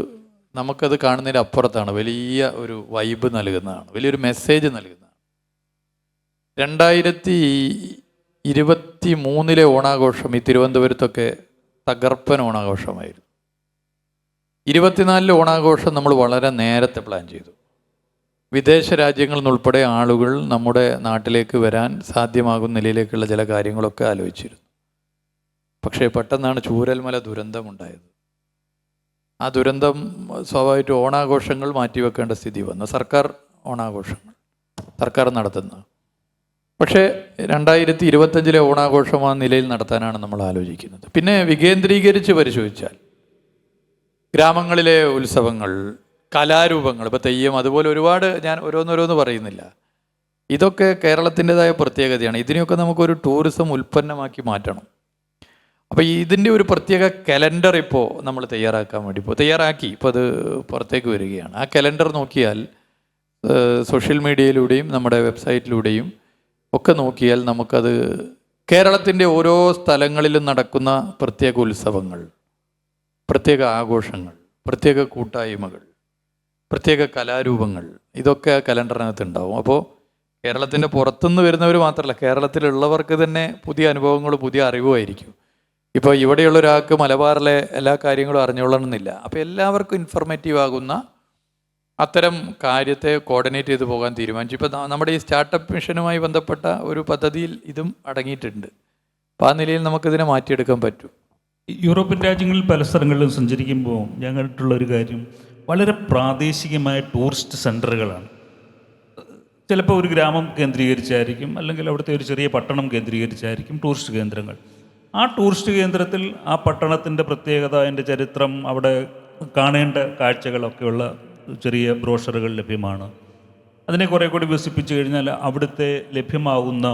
നമുക്കത് കാണുന്നതിന് അപ്പുറത്താണ്, വലിയ ഒരു വൈബ് നൽകുന്നതാണ്, വലിയൊരു മെസ്സേജ് നൽകുന്നതാണ്. 2023 ഓണാഘോഷം ഈ തിരുവനന്തപുരത്തൊക്കെ തകർപ്പൻ ഓണാഘോഷമായിരുന്നു. 24 ഓണാഘോഷം നമ്മൾ വളരെ നേരത്തെ പ്ലാൻ ചെയ്തു. വിദേശ രാജ്യങ്ങളിൽ നിന്നുൾപ്പെടെ ആളുകൾ നമ്മുടെ നാട്ടിലേക്ക് വരാൻ സാധ്യമാകുന്ന നിലയിലേക്കുള്ള ചില കാര്യങ്ങളൊക്കെ ആലോചിച്ചിരുന്നു. പക്ഷേ പെട്ടെന്നാണ് ചൂരൽമല ദുരന്തമുണ്ടായത്. ആ ദുരന്തം സ്വാഭാവികമായിട്ട് ഓണാഘോഷങ്ങൾ മാറ്റിവെക്കേണ്ട സ്ഥിതി വന്നു. സർക്കാർ ഓണാഘോഷങ്ങൾ സർക്കാർ നടത്തുന്ന, പക്ഷേ 2025 ഓണാഘോഷം ആ നിലയിൽ നടത്താനാണ് നമ്മൾ ആലോചിക്കുന്നത്. പിന്നെ വികേന്ദ്രീകരിച്ച് പരിശോധിച്ചാൽ ഗ്രാമങ്ങളിലെ ഉത്സവങ്ങൾ, കലാരൂപങ്ങൾ, ഇപ്പോൾ തെയ്യം, അതുപോലെ ഒരുപാട്, ഞാൻ ഓരോന്നോരോന്ന് പറയുന്നില്ല, ഇതൊക്കെ കേരളത്തിൻ്റെതായ പ്രത്യേകതയാണ്. ഇതിനെയൊക്കെ നമുക്കൊരു ടൂറിസം ഉൽപ്പന്നമാക്കി മാറ്റണം. അപ്പോൾ ഇതിൻ്റെ ഒരു പ്രത്യേക കലണ്ടർ ഇപ്പോൾ നമ്മൾ തയ്യാറാക്കാൻ വേണ്ടി തയ്യാറാക്കി, ഇപ്പോൾ അത് പുറത്തേക്ക് വരികയാണ്. ആ കലണ്ടർ നോക്കിയാൽ സോഷ്യൽ മീഡിയയിലൂടെയും നമ്മുടെ വെബ്സൈറ്റിലൂടെയും ഒക്കെ നോക്കിയാൽ നമുക്കത് കേരളത്തിൻ്റെ ഓരോ സ്ഥലങ്ങളിലും നടക്കുന്ന പ്രത്യേക ഉത്സവങ്ങൾ, പ്രത്യേക ആഘോഷങ്ങൾ, പ്രത്യേക കൂട്ടായ്മകൾ, പ്രത്യേക കലാരൂപങ്ങൾ, ഇതൊക്കെ ആ കലണ്ടറിനകത്ത് ഉണ്ടാവും. അപ്പോൾ കേരളത്തിൻ്റെ പുറത്തുനിന്ന് വരുന്നവർ മാത്രമല്ല, കേരളത്തിലുള്ളവർക്ക് തന്നെ പുതിയ അനുഭവങ്ങളും പുതിയ അറിവുമായിരിക്കും. ഇപ്പോൾ ഇവിടെയുള്ള ഒരാൾക്ക് മലബാറിലെ എല്ലാ കാര്യങ്ങളും അറിഞ്ഞുകൊള്ളണമെന്നില്ല. അപ്പോൾ എല്ലാവർക്കും ഇൻഫർമേറ്റീവ് ആകുന്ന അത്തരം കാര്യത്തെ കോർഡിനേറ്റ് ചെയ്ത് പോകാൻ തീരുമാനിച്ചു. ഇപ്പോൾ നമ്മുടെ ഈ സ്റ്റാർട്ടപ്പ് മിഷനുമായി ബന്ധപ്പെട്ട ഒരു പദ്ധതിയിൽ ഇതും അടങ്ങിയിട്ടുണ്ട്. അപ്പോൾ ആ നിലയിൽ നമുക്കിതിനെ മാറ്റിയെടുക്കാൻ പറ്റും. യൂറോപ്യൻ രാജ്യങ്ങളിൽ പല സ്ഥലങ്ങളിലും സഞ്ചരിക്കുമ്പോൾ ഞാൻ കണ്ടിട്ടുള്ളൊരു കാര്യം, വളരെ പ്രാദേശികമായ ടൂറിസ്റ്റ് സെൻറ്ററുകളാണ്. ചിലപ്പോൾ ഒരു ഗ്രാമം കേന്ദ്രീകരിച്ചായിരിക്കും, അല്ലെങ്കിൽ അവിടുത്തെ ഒരു ചെറിയ പട്ടണം കേന്ദ്രീകരിച്ചായിരിക്കും ടൂറിസ്റ്റ് കേന്ദ്രങ്ങൾ. ആ ടൂറിസ്റ്റ് കേന്ദ്രത്തിൽ ആ പട്ടണത്തിൻ്റെ പ്രത്യേകത, അതിൻ്റെ ചരിത്രം, അവിടെ കാണേണ്ട കാഴ്ചകളൊക്കെയുള്ള ചെറിയ ബ്രോഷറുകൾ ലഭ്യമാണ്. അതിനെ കുറേ കൂടി വികസിപ്പിച്ച് കഴിഞ്ഞാൽ അവിടുത്തെ ലഭ്യമാകുന്ന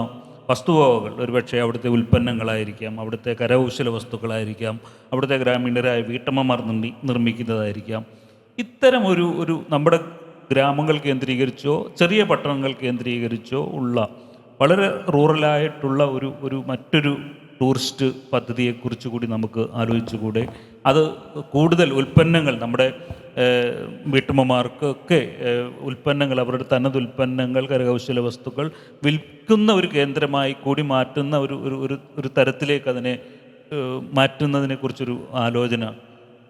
വസ്തുവകകൾ, ഒരുപക്ഷെ അവിടുത്തെ ഉൽപ്പന്നങ്ങളായിരിക്കാം, അവിടുത്തെ കരകൗശല വസ്തുക്കളായിരിക്കാം, അവിടുത്തെ ഗ്രാമീണരായ വീട്ടമ്മമാർ നിർമ്മിക്കുന്നതായിരിക്കാം. ഇത്തരം ഒരു നമ്മുടെ ഗ്രാമങ്ങൾ കേന്ദ്രീകരിച്ചോ ചെറിയ പട്ടണങ്ങൾ കേന്ദ്രീകരിച്ചോ ഉള്ള വളരെ റൂറലായിട്ടുള്ള ഒരു മറ്റൊരു ടൂറിസ്റ്റ് പദ്ധതിയെക്കുറിച്ച് കൂടി നമുക്ക് ആലോചിച്ചുകൂടെ? അത് കൂടുതൽ ഉൽപ്പന്നങ്ങൾ, നമ്മുടെ വീട്ടമ്മമാർക്കൊക്കെ ഉൽപ്പന്നങ്ങൾ, അവരുടെ തനത് ഉൽപ്പന്നങ്ങൾ, കരകൗശല വസ്തുക്കൾ വിൽക്കുന്ന ഒരു കേന്ദ്രമായി കൂടി മാറ്റുന്ന ഒരു തരത്തിലേക്ക് അതിനെ മാറ്റുന്നതിനെക്കുറിച്ചൊരു ആലോചന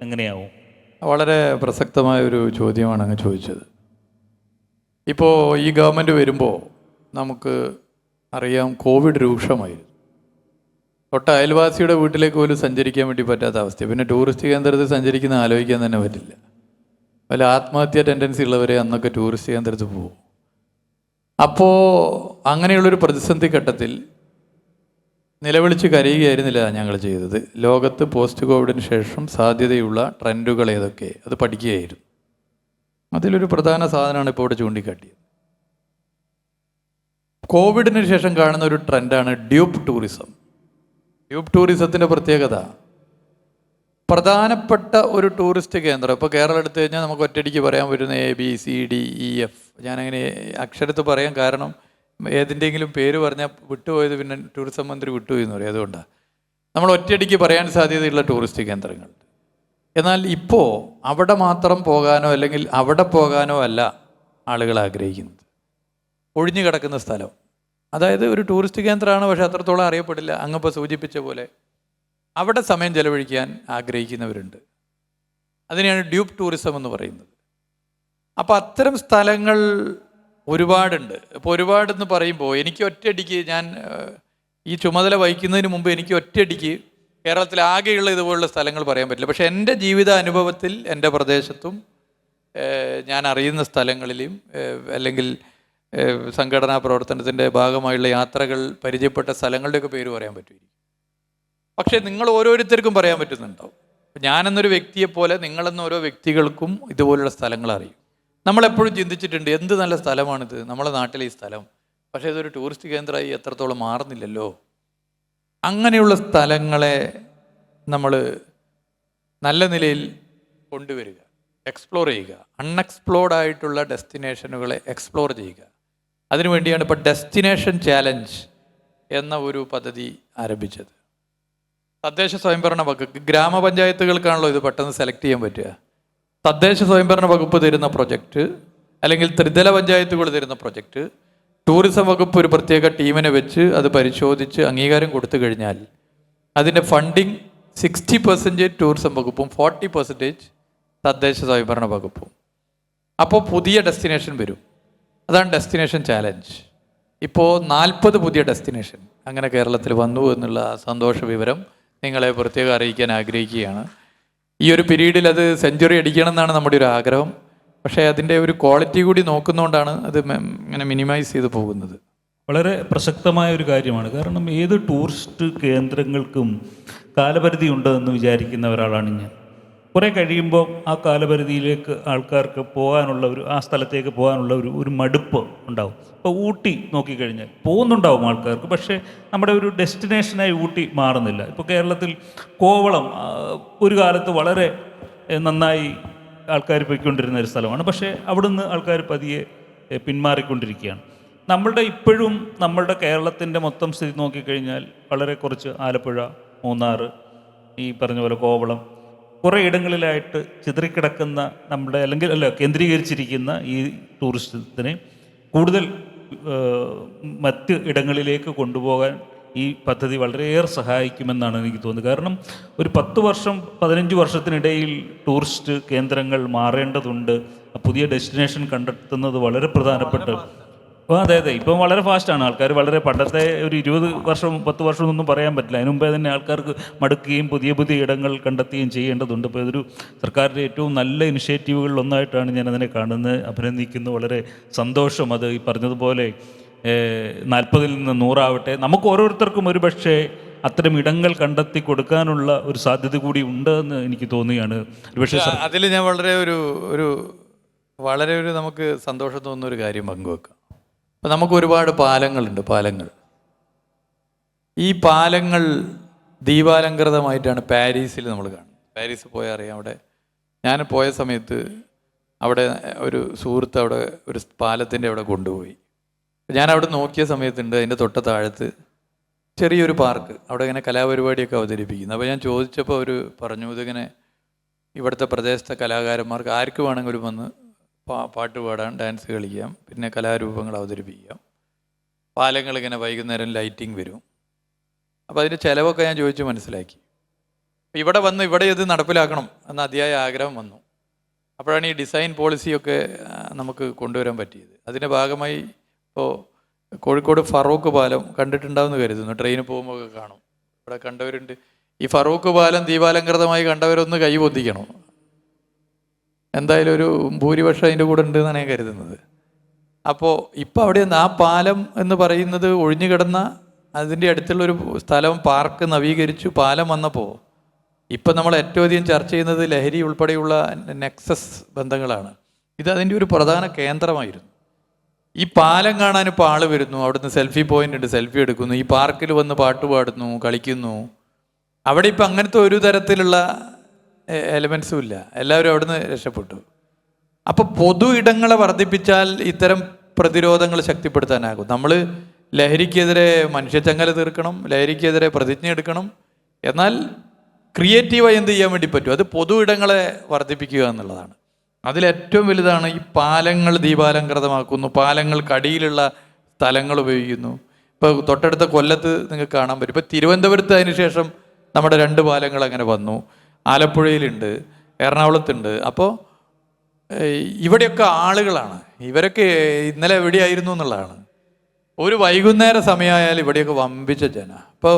എങ്ങനെയാവും? വളരെ പ്രസക്തമായ ഒരു ചോദ്യമാണ് അങ്ങ് ചോദിച്ചത്. ഇപ്പോൾ ഈ ഗവൺമെൻറ് വരുമ്പോൾ നമുക്ക് അറിയാം, കോവിഡ് രൂക്ഷമായിരുന്നു. തൊട്ട അയൽവാസിയുടെ വീട്ടിലേക്ക് പോലും സഞ്ചരിക്കാൻ വേണ്ടി പറ്റാത്ത അവസ്ഥ. പിന്നെ ടൂറിസ്റ്റ് കേന്ദ്രത്തിൽ സഞ്ചരിക്കുന്ന ആലോചിക്കാൻ തന്നെ പറ്റില്ല. വല്ല ആത്മഹത്യ ടെൻഡൻസി ഉള്ളവരെ അന്നൊക്കെ ടൂറിസ്റ്റ് കേന്ദ്രത്തിൽ പോകും. അപ്പോൾ അങ്ങനെയുള്ളൊരു പ്രതിസന്ധി ഘട്ടത്തിൽ നിലവിളിച്ച് കരയുകയായിരുന്നില്ല ഞങ്ങൾ ചെയ്തത്. ലോകത്ത് പോസ്റ്റ് കോവിഡിന് ശേഷം സാധ്യതയുള്ള ട്രെൻഡുകൾ ഏതൊക്കെ, അത് പഠിക്കുകയായിരുന്നു. അതിലൊരു പ്രധാന സാധനമാണ് ഇപ്പോൾ ഇവിടെ ചൂണ്ടിക്കാട്ടിയത്. കോവിഡിന് ശേഷം കാണുന്ന ഒരു ട്രെൻഡാണ് ഡ്യൂപ്പ് ടൂറിസം. ഡ്യൂപ്പ് ടൂറിസത്തിൻ്റെ പ്രത്യേകത, പ്രധാനപ്പെട്ട ഒരു ടൂറിസ്റ്റ് കേന്ദ്രം, ഇപ്പോൾ കേരളം എടുത്തു കഴിഞ്ഞാൽ നമുക്ക് ഒറ്റയടിക്ക് പറയാൻ പറ്റുന്ന ABCDEF. ഞാനങ്ങനെ അക്ഷരത്ത് പറയാൻ കാരണം ഏതിൻ്റെങ്കിലും പേര് പറഞ്ഞാൽ വിട്ടുപോയത് പിന്നെ ടൂറിസം മന്ത്രി വിട്ടുപോയി എന്ന് പറയും. അതുകൊണ്ടാണ് നമ്മൾ ഒറ്റയടിക്ക് പറയാൻ സാധ്യതയുള്ള ടൂറിസ്റ്റ് കേന്ദ്രങ്ങൾ. എന്നാൽ ഇപ്പോൾ അവിടെ മാത്രം പോകാനോ അല്ലെങ്കിൽ അവിടെ പോകാനോ അല്ല ആളുകൾ ആഗ്രഹിക്കുന്നത്. ഒഴിഞ്ഞു കിടക്കുന്ന സ്ഥലം, അതായത് ഒരു ടൂറിസ്റ്റ് കേന്ദ്രമാണ്, പക്ഷേ അത്രത്തോളം അറിയപ്പെടില്ല. അങ്ങപ്പോൾ സൂചിപ്പിച്ച പോലെ അവിടെ സമയം ചെലവഴിക്കാൻ ആഗ്രഹിക്കുന്നവരുണ്ട്. അതിനെയാണ് ഡ്യൂപ്പ് ടൂറിസം എന്ന് പറയുന്നത്. അപ്പോൾ അത്തരം സ്ഥലങ്ങൾ ഒരുപാടുണ്ട്. ഇപ്പോൾ ഒരുപാടെന്ന് പറയുമ്പോൾ എനിക്ക് ഒറ്റയടിക്ക്, ഞാൻ ഈ ചുമതല വഹിക്കുന്നതിന് മുമ്പ് എനിക്ക് ഒറ്റയടിക്ക് കേരളത്തിൽ ആകെയുള്ള ഇതുപോലുള്ള സ്ഥലങ്ങൾ പറയാൻ പറ്റില്ല. പക്ഷേ എൻ്റെ ജീവിത അനുഭവത്തിൽ എൻ്റെ പ്രദേശത്തും ഞാൻ അറിയുന്ന സ്ഥലങ്ങളിലും അല്ലെങ്കിൽ സംഘടനാ പ്രവർത്തനത്തിൻ്റെ ഭാഗമായുള്ള യാത്രകൾ, പരിചയപ്പെട്ട സ്ഥലങ്ങളുടെയൊക്കെ പേര് പറയാൻ പറ്റുമായിരിക്കും. പക്ഷേ നിങ്ങൾ ഓരോരുത്തർക്കും പറയാൻ പറ്റുന്നുണ്ടാവും. ഞാനെന്നൊരു വ്യക്തിയെപ്പോലെ നിങ്ങളെന്ന ഓരോ വ്യക്തികൾക്കും ഇതുപോലുള്ള സ്ഥലങ്ങൾ അറിയും. നമ്മളെപ്പോഴും ചിന്തിച്ചിട്ടുണ്ട്, എന്ത് നല്ല സ്ഥലമാണിത്, നമ്മളെ നാട്ടിലെ ഈ സ്ഥലം, പക്ഷേ ഇതൊരു ടൂറിസ്റ്റ് കേന്ദ്രമായി എത്രത്തോളം മാറുന്നില്ലല്ലോ. അങ്ങനെയുള്ള സ്ഥലങ്ങളെ നമ്മൾ നല്ല നിലയിൽ കൊണ്ടുവരിക, എക്സ്പ്ലോർ ചെയ്യുക, അൺഎക്സ്പ്ലോർഡ് ആയിട്ടുള്ള ഡെസ്റ്റിനേഷനുകളെ എക്സ്പ്ലോർ ചെയ്യുക. അതിനുവേണ്ടിയാണ് ഇപ്പോൾ ഡെസ്റ്റിനേഷൻ ചാലഞ്ച് എന്ന ഒരു പദ്ധതി ആരംഭിച്ചത്. തദ്ദേശ സ്വയംഭരണ വകുപ്പ്, ഗ്രാമപഞ്ചായത്തുകൾക്കാണല്ലോ ഇത് പെട്ടെന്ന് സെലക്ട് ചെയ്യാൻ പറ്റുക. തദ്ദേശ സ്വയംഭരണ വകുപ്പ് തരുന്ന പ്രൊജക്റ്റ് അല്ലെങ്കിൽ ത്രിതല പഞ്ചായത്തുകൾ തരുന്ന പ്രൊജക്റ്റ് ടൂറിസം വകുപ്പ് ഒരു പ്രത്യേക ടീമിനെ വെച്ച് അത് പരിശോധിച്ച് അംഗീകാരം കൊടുത്തു കഴിഞ്ഞാൽ അതിൻ്റെ ഫണ്ടിങ് 60% ടൂറിസം വകുപ്പും 40% തദ്ദേശ സ്വയംഭരണ വകുപ്പും. അപ്പോൾ പുതിയ ഡെസ്റ്റിനേഷൻ വരും. അതാണ് ഡെസ്റ്റിനേഷൻ ചാലഞ്ച്. ഇപ്പോൾ 40 പുതിയ ഡെസ്റ്റിനേഷൻ അങ്ങനെ കേരളത്തിൽ വന്നു എന്നുള്ള സന്തോഷ വിവരം നിങ്ങളെ പ്രത്യേകം അറിയിക്കാൻ ആഗ്രഹിക്കുകയാണ്. ഈ ഒരു പീരീഡിൽ അത് സെഞ്ചുറി അടിക്കണം എന്നാണ് നമ്മുടെ ഒരു ആഗ്രഹം. പക്ഷേ അതിൻ്റെ ഒരു ക്വാളിറ്റി കൂടി നോക്കുന്നതുകൊണ്ടാണ് അത് ഇങ്ങനെ മിനിമൈസ് ചെയ്ത് പോകുന്നത്. വളരെ പ്രസക്തമായ ഒരു കാര്യമാണ്. കാരണം ഏത് ടൂറിസ്റ്റ് കേന്ദ്രങ്ങൾക്കും കാലപരിധി ഉണ്ടെന്ന് വിചാരിക്കുന്ന ഒരാളാണ് ഞാൻ. കുറേ കഴിയുമ്പോൾ ആ കാലപരിധിയിലേക്ക് ആൾക്കാർക്ക് പോകാനുള്ള ആ സ്ഥലത്തേക്ക് പോകാനുള്ള ഒരു മടുപ്പ് ഉണ്ടാവും. ഇപ്പോൾ ഊട്ടി നോക്കിക്കഴിഞ്ഞാൽ പോകുന്നുണ്ടാവും ആൾക്കാർക്ക്, പക്ഷേ നമ്മുടെ ഒരു ഡെസ്റ്റിനേഷനായി ഊട്ടി മാറുന്നില്ല. ഇപ്പോൾ കേരളത്തിൽ കോവളം ഒരു കാലത്ത് വളരെ നന്നായി ആൾക്കാർ പോയിക്കൊണ്ടിരുന്ന ഒരു സ്ഥലമാണ്. പക്ഷേ അവിടുന്ന് ആൾക്കാർ പതിയെ പിന്മാറിക്കൊണ്ടിരിക്കുകയാണ്. ഇപ്പോഴും നമ്മളുടെ കേരളത്തിൻ്റെ മൊത്തം സ്ഥിതി നോക്കിക്കഴിഞ്ഞാൽ വളരെ കുറച്ച് ആലപ്പുഴ, മൂന്നാർ, ഈ പറഞ്ഞ പോലെ കോവളം, കുറേ ഇടങ്ങളിലായിട്ട് ചിതറിക്കിടക്കുന്ന കേന്ദ്രീകരിച്ചിരിക്കുന്ന ഈ ടൂറിസത്തിനെ കൂടുതൽ മറ്റ് ഇടങ്ങളിലേക്ക് കൊണ്ടുപോകാൻ ഈ പദ്ധതി വളരെയേറെ സഹായിക്കുമെന്നാണ് എനിക്ക് തോന്നുന്നത്. കാരണം ഒരു 10 വർഷം 15 വർഷത്തിനിടയിൽ ടൂറിസ്റ്റ് കേന്ദ്രങ്ങൾ മാറേണ്ടതുണ്ട്. പുതിയ ഡെസ്റ്റിനേഷൻ കണ്ടെത്തുന്നത് വളരെ പ്രധാനപ്പെട്ട. അതെ, ഇപ്പം വളരെ ഫാസ്റ്റാണ് ആൾക്കാർ. വളരെ പണ്ടത്തെ ഒരു 20 വർഷം 10 വർഷം ഒന്നും പറയാൻ പറ്റില്ല. അതിന് മുമ്പേ തന്നെ ആൾക്കാർക്ക് മടുക്കുകയും പുതിയ ഇടങ്ങൾ കണ്ടെത്തുകയും ചെയ്യേണ്ടതുണ്ട്. ഇപ്പോൾ ഇതൊരു സർക്കാരിൻ്റെ ഏറ്റവും നല്ല ഇനിഷ്യേറ്റീവുകളിൽ ഒന്നായിട്ടാണ് ഞാനതിനെ കാണുന്നത്. അഭിനന്ദിക്കുന്നു. വളരെ സന്തോഷം. അത് ഈ പറഞ്ഞതുപോലെ 40-ൽ നിന്ന് 100 ആവട്ടെ. നമുക്ക് ഓരോരുത്തർക്കും ഒരു പക്ഷേ അത്തരം ഇടങ്ങൾ കണ്ടെത്തി കൊടുക്കാനുള്ള ഒരു സാധ്യത കൂടി ഉണ്ട് എന്ന് എനിക്ക് തോന്നുകയാണ്. പക്ഷേ അതിൽ ഞാൻ വളരെ ഒരു നമുക്ക് സന്തോഷം തോന്നുന്ന ഒരു കാര്യം പങ്കുവെക്കാം. അപ്പം നമുക്ക് ഒരുപാട് പാലങ്ങൾ. ഈ പാലങ്ങൾ ദീപാലങ്കൃതമായിട്ടാണ് പാരീസിൽ നമ്മൾ കാണുന്നത്. പാരീസിൽ പോയാൽ അറിയാം. അവിടെ ഞാൻ പോയ സമയത്ത് അവിടെ ഒരു സുഹൃത്ത് അവിടെ ഒരു പാലത്തിൻ്റെ അവിടെ കൊണ്ടുപോയി. ഞാൻ അവിടെ നോക്കിയ സമയത്തുണ്ട് അതിൻ്റെ തൊട്ട താഴത്ത് ചെറിയൊരു പാർക്ക്. അവിടെ ഇങ്ങനെ കലാപരിപാടിയൊക്കെ അവതരിപ്പിക്കുന്നു. അപ്പോൾ ഞാൻ ചോദിച്ചപ്പോൾ അവർ പറഞ്ഞു, ഇതിങ്ങനെ ഇവിടുത്തെ പ്രദേശത്തെ കലാകാരന്മാർക്ക് ആർക്ക് വേണമെങ്കിലും വന്ന് പാട്ട് പാടാൻ, ഡാൻസ് കളിക്കാം, പിന്നെ കലാരൂപങ്ങൾ അവതരിപ്പിക്കാം. പാലങ്ങളിങ്ങനെ വൈകുന്നേരം ലൈറ്റിംഗ് വരും. അപ്പോൾ അതിൻ്റെ ചിലവൊക്കെ ഞാൻ ചോദിച്ച് മനസ്സിലാക്കി. ഇവിടെ ഇത് നടപ്പിലാക്കണം എന്ന അതിയായ ആഗ്രഹം വന്നു. അപ്പോഴാണ് ഈ ഡിസൈൻ പോളിസിയൊക്കെ നമുക്ക് കൊണ്ടുവരാൻ പറ്റിയത്. അതിൻ്റെ ഭാഗമായി ഇപ്പോൾ കോഴിക്കോട് ഫറൂഖ് പാലം കണ്ടിട്ടുണ്ടാവുമെന്ന് കരുതുന്നു. ട്രെയിനിൽ പോകുമ്പോൾ ഒക്കെ കാണും. ഇവിടെ കണ്ടവരുണ്ട്. ഈ ഫറൂഖ് പാലം ദീപാലങ്കൃതമായി കണ്ടവരൊന്ന് കൈ പൊന്തിക്കണം. എന്തായാലും ഒരു ഭൂരിപക്ഷം അതിൻ്റെ കൂടെ ഉണ്ട് എന്നാണ് ഞാൻ കരുതുന്നത്. അപ്പോൾ ഇപ്പോൾ അവിടെ ആ പാലം എന്ന് പറയുന്നത് ഒഴിഞ്ഞു കിടന്ന അതിൻ്റെ അടുത്തുള്ളൊരു സ്ഥലം പാർക്ക് നവീകരിച്ചു. പാലം വന്നപ്പോൾ ഇപ്പം നമ്മൾ ഏറ്റവും അധികം ചർച്ച ചെയ്യുന്നത് ലഹരി ഉൾപ്പെടെയുള്ള നെക്സസ് ബന്ധങ്ങളാണ്. ഇത് അതിൻ്റെ ഒരു പ്രധാന കേന്ദ്രമായിരുന്നു. ഈ പാലം കാണാൻ ഇപ്പോൾ ആൾ വരുന്നു. അവിടുന്ന് സെൽഫി പോയിൻ്റ് ഉണ്ട്, സെൽഫി എടുക്കുന്നു. ഈ പാർക്കിൽ വന്ന് പാട്ട് പാടുന്നു, കളിക്കുന്നു. അവിടെ ഇപ്പം അങ്ങനത്തെ ഒരു തരത്തിലുള്ള എലമെൻസും ഇല്ല. എല്ലാവരും അവിടുന്ന് രക്ഷപ്പെട്ടു. അപ്പോൾ പൊതു ഇടങ്ങളെ വർദ്ധിപ്പിച്ചാൽ ഇത്തരം പ്രതിരോധങ്ങൾ ശക്തിപ്പെടുത്താനാകും. നമ്മൾ ലഹരിക്കെതിരെ മനുഷ്യച്ചങ്ങല തീർക്കണം, ലഹരിക്കെതിരെ പ്രതിജ്ഞ എടുക്കണം. എന്നാൽ ക്രിയേറ്റീവായി എന്ത് ചെയ്യാൻ വേണ്ടി പറ്റും? അത് പൊതു ഇടങ്ങളെ വർദ്ധിപ്പിക്കുക എന്നുള്ളതാണ്. അതിലേറ്റവും വലുതാണ് ഈ പാലങ്ങൾ ദീപാലങ്കൃതമാക്കുന്നു, പാലങ്ങൾക്കടിയിലുള്ള സ്ഥലങ്ങൾ ഉപയോഗിക്കുന്നു. ഇപ്പോൾ തൊട്ടടുത്ത കൊല്ലത്ത് നിങ്ങൾക്ക് കാണാൻ പറ്റും. ഇപ്പോൾ തിരുവനന്തപുരത്ത് അതിന് ശേഷം നമ്മുടെ 2 പാലങ്ങൾ അങ്ങനെ വന്നു. ആലപ്പുഴയിലുണ്ട്, എറണാകുളത്തുണ്ട്. അപ്പോൾ ഇവിടെയൊക്കെ ആളുകളാണ്. ഇവരൊക്കെ ഇന്നലെ എവിടെയായിരുന്നു എന്നുള്ളതാണ്. ഒരു വൈകുന്നേര സമയമായാൽ ഇവിടെയൊക്കെ വമ്പിച്ച ഇപ്പോൾ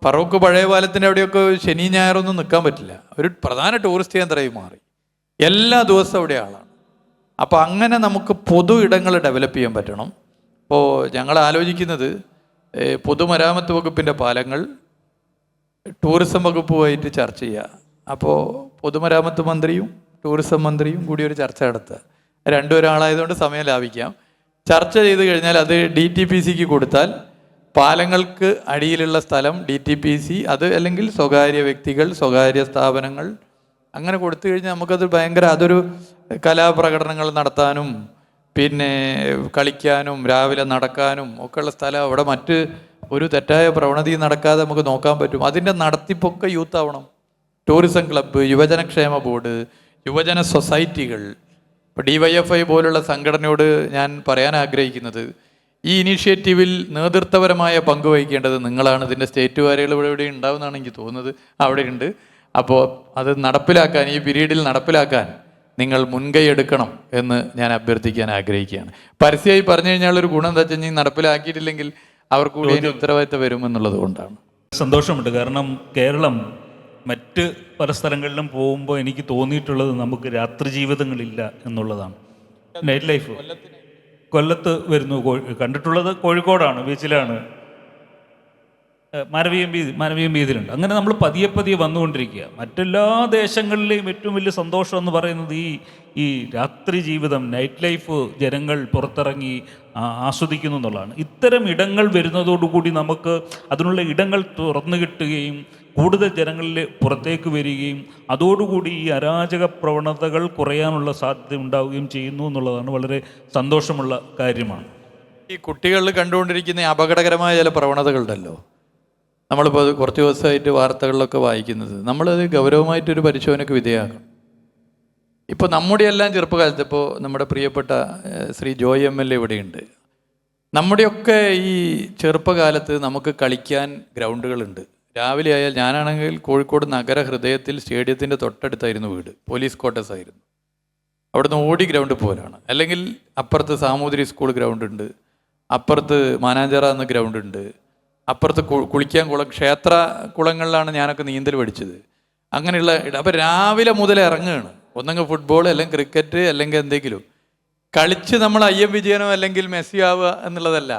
ഫറൂഖ് പഴയ പാലത്തിൻ്റെ അവിടെയൊക്കെ ശനി ഞായറൊന്നും നിൽക്കാൻ പറ്റില്ല. ഒരു പ്രധാന ടൂറിസ്റ്റ് കേന്ദ്രമായി മാറി. എല്ലാ ദിവസവും അവിടെ ആളാണ്. അപ്പോൾ അങ്ങനെ നമുക്ക് പൊതു ഇടങ്ങൾ ഡെവലപ്പ് ചെയ്യാൻ പറ്റണം. ഇപ്പോൾ ഞങ്ങൾ ആലോചിക്കുന്നത് പൊതുമരാമത്ത് വകുപ്പിൻ്റെ പാലങ്ങൾ ടൂറിസം വകുപ്പുമായിട്ട് ചർച്ച ചെയ്യുക. അപ്പോൾ പൊതുമരാമത്ത് മന്ത്രിയും ടൂറിസം മന്ത്രിയും കൂടി ഒരു ചർച്ച നടത്തുക. ഒരാളായതുകൊണ്ട് സമയം ലാഭിക്കാം. ചർച്ച ചെയ്ത് കഴിഞ്ഞാൽ അത് DTPCക്ക് കൊടുത്താൽ പാലങ്ങൾക്ക് അടിയിലുള്ള സ്ഥലം DTPC, അത് അല്ലെങ്കിൽ സ്വകാര്യ വ്യക്തികൾ, സ്വകാര്യ സ്ഥാപനങ്ങൾ അങ്ങനെ കൊടുത്തു കഴിഞ്ഞാൽ നമുക്കത് അതൊരു കലാപ്രകടനങ്ങൾ നടത്താനും പിന്നെ കളിക്കാനും രാവിലെ നടക്കാനും ഒക്കെയുള്ള സ്ഥലം അവിടെ മറ്റ് ഒരു തെറ്റായ പ്രവണതയും നടക്കാതെ നമുക്ക് നോക്കാൻ പറ്റും. അതിൻ്റെ നടത്തിപ്പൊക്കെ യൂത്ത് ആവണം. ടൂറിസം ക്ലബ്ബ്, യുവജനക്ഷേമ ബോർഡ്, യുവജന സൊസൈറ്റികൾ. ഇപ്പോൾ DYFI പോലുള്ള സംഘടനയോട് ഞാൻ പറയാൻ ആഗ്രഹിക്കുന്നത്, ഈ ഇനീഷ്യേറ്റീവിൽ നേതൃത്വപരമായ പങ്ക് വഹിക്കേണ്ടത് നിങ്ങളാണ്. ഇതിൻ്റെ സ്റ്റേറ്റ് വാരികൾ ഇവിടെ ഉണ്ടാവുമെന്നാണ് എനിക്ക് തോന്നുന്നത്. അവിടെ ഉണ്ട്. അപ്പോൾ അത് നടപ്പിലാക്കാൻ, ഈ പീരീഡിൽ നടപ്പിലാക്കാൻ നിങ്ങൾ മുൻകൈ എടുക്കണം എന്ന് ഞാൻ അഭ്യർത്ഥിക്കാൻ ആഗ്രഹിക്കുകയാണ്. പരസ്യമായി പറഞ്ഞു കഴിഞ്ഞാൽ ഒരു ഗുണം എന്താ വെച്ചാൽ നടപ്പിലാക്കിയിട്ടില്ലെങ്കിൽ അവർക്ക് കൂടി അതിന് ഉത്തരവാദിത്തം വരുമെന്നുള്ളത് കൊണ്ടാണ്. സന്തോഷമുണ്ട്. കാരണം കേരളം മറ്റ് പല സ്ഥലങ്ങളിലും പോകുമ്പോൾ എനിക്ക് തോന്നിയിട്ടുള്ളത് നമുക്ക് രാത്രി ജീവിതങ്ങളില്ല എന്നുള്ളതാണ്. നൈറ്റ് ലൈഫ് കൊല്ലത്ത് വരുന്നു, കണ്ടിട്ടുള്ളത് കോഴിക്കോടാണ്, ബീച്ചിലാണ്, മാനവീയം വീതിയിലുണ്ട്. അങ്ങനെ നമ്മൾ പതിയെ പതിയെ വന്നുകൊണ്ടിരിക്കുക. മറ്റെല്ലാ ദേശങ്ങളിലെയും ഏറ്റവും വലിയ സന്തോഷം എന്ന് പറയുന്നത് ഈ രാത്രി ജീവിതം, നൈറ്റ് ലൈഫ് ജനങ്ങൾ പുറത്തിറങ്ങി ആസ്വദിക്കുന്നു എന്നുള്ളതാണ്. ഇത്തരം ഇടങ്ങൾ വരുന്നതോടുകൂടി നമുക്ക് അതിനുള്ള ഇടങ്ങൾ തുറന്നു കിട്ടുകയും കൂടുതൽ ജനങ്ങളിൽ പുറത്തേക്ക് വരികയും അതോടുകൂടി ഈ അരാജക പ്രവണതകൾ കുറയാനുള്ള സാധ്യത ഉണ്ടാവുകയും ചെയ്യുന്നു എന്നുള്ളതാണ് വളരെ സന്തോഷമുള്ള കാര്യമാണ്. ഈ കുട്ടികളിൽ കണ്ടുകൊണ്ടിരിക്കുന്ന അപകടകരമായ ചില പ്രവണതകളുണ്ടല്ലോ, നമ്മളിപ്പോൾ അത് കുറച്ച് ദിവസമായിട്ട് വാർത്തകളിലൊക്കെ വായിക്കുന്നത്, നമ്മളത് ഗൗരവമായിട്ടൊരു പരിശോധനയ്ക്ക് വിധേയമാക്കണം. ഇപ്പോൾ നമ്മുടെ എല്ലാം ചെറുപ്പകാലത്ത്, ഇപ്പോൾ നമ്മുടെ പ്രിയപ്പെട്ട ശ്രീ ജോയ് MLA ഇവിടെയുണ്ട്. നമ്മുടെയൊക്കെ ഈ ചെറുപ്പകാലത്ത് നമുക്ക് കളിക്കാൻ ഗ്രൗണ്ടുകളുണ്ട്. രാവിലെ ആയാൽ, ഞാനാണെങ്കിൽ കോഴിക്കോട് നഗര ഹൃദയത്തിൽ സ്റ്റേഡിയത്തിൻ്റെ തൊട്ടടുത്തായിരുന്നു വീട്, പോലീസ് ക്വാർട്ടേഴ്സ് ആയിരുന്നു. അവിടുന്ന് ഓടി ഗ്രൗണ്ട് പോലാണ്. അല്ലെങ്കിൽ അപ്പുറത്ത് സാമൂതിരി സ്കൂൾ ഗ്രൗണ്ട് ഉണ്ട്, അപ്പുറത്ത് മാനാഞ്ചിറ എന്ന ഗ്രൗണ്ട് ഉണ്ട്, അപ്പുറത്ത് കുളിക്കാൻ ക്ഷേത്ര കുളങ്ങളിലാണ് ഞാനൊക്കെ നീന്തൽ പഠിച്ചത്. അങ്ങനെയുള്ള അപ്പം രാവിലെ മുതൽ ഇറങ്ങുകയാണ്. ഒന്നെങ്കിൽ ഫുട്ബോൾ, അല്ലെങ്കിൽ ക്രിക്കറ്റ്, അല്ലെങ്കിൽ എന്തെങ്കിലും കളിച്ച് നമ്മൾ IM വിജയനോ അല്ലെങ്കിൽ മെസ്സി ആവുക എന്നുള്ളതല്ല,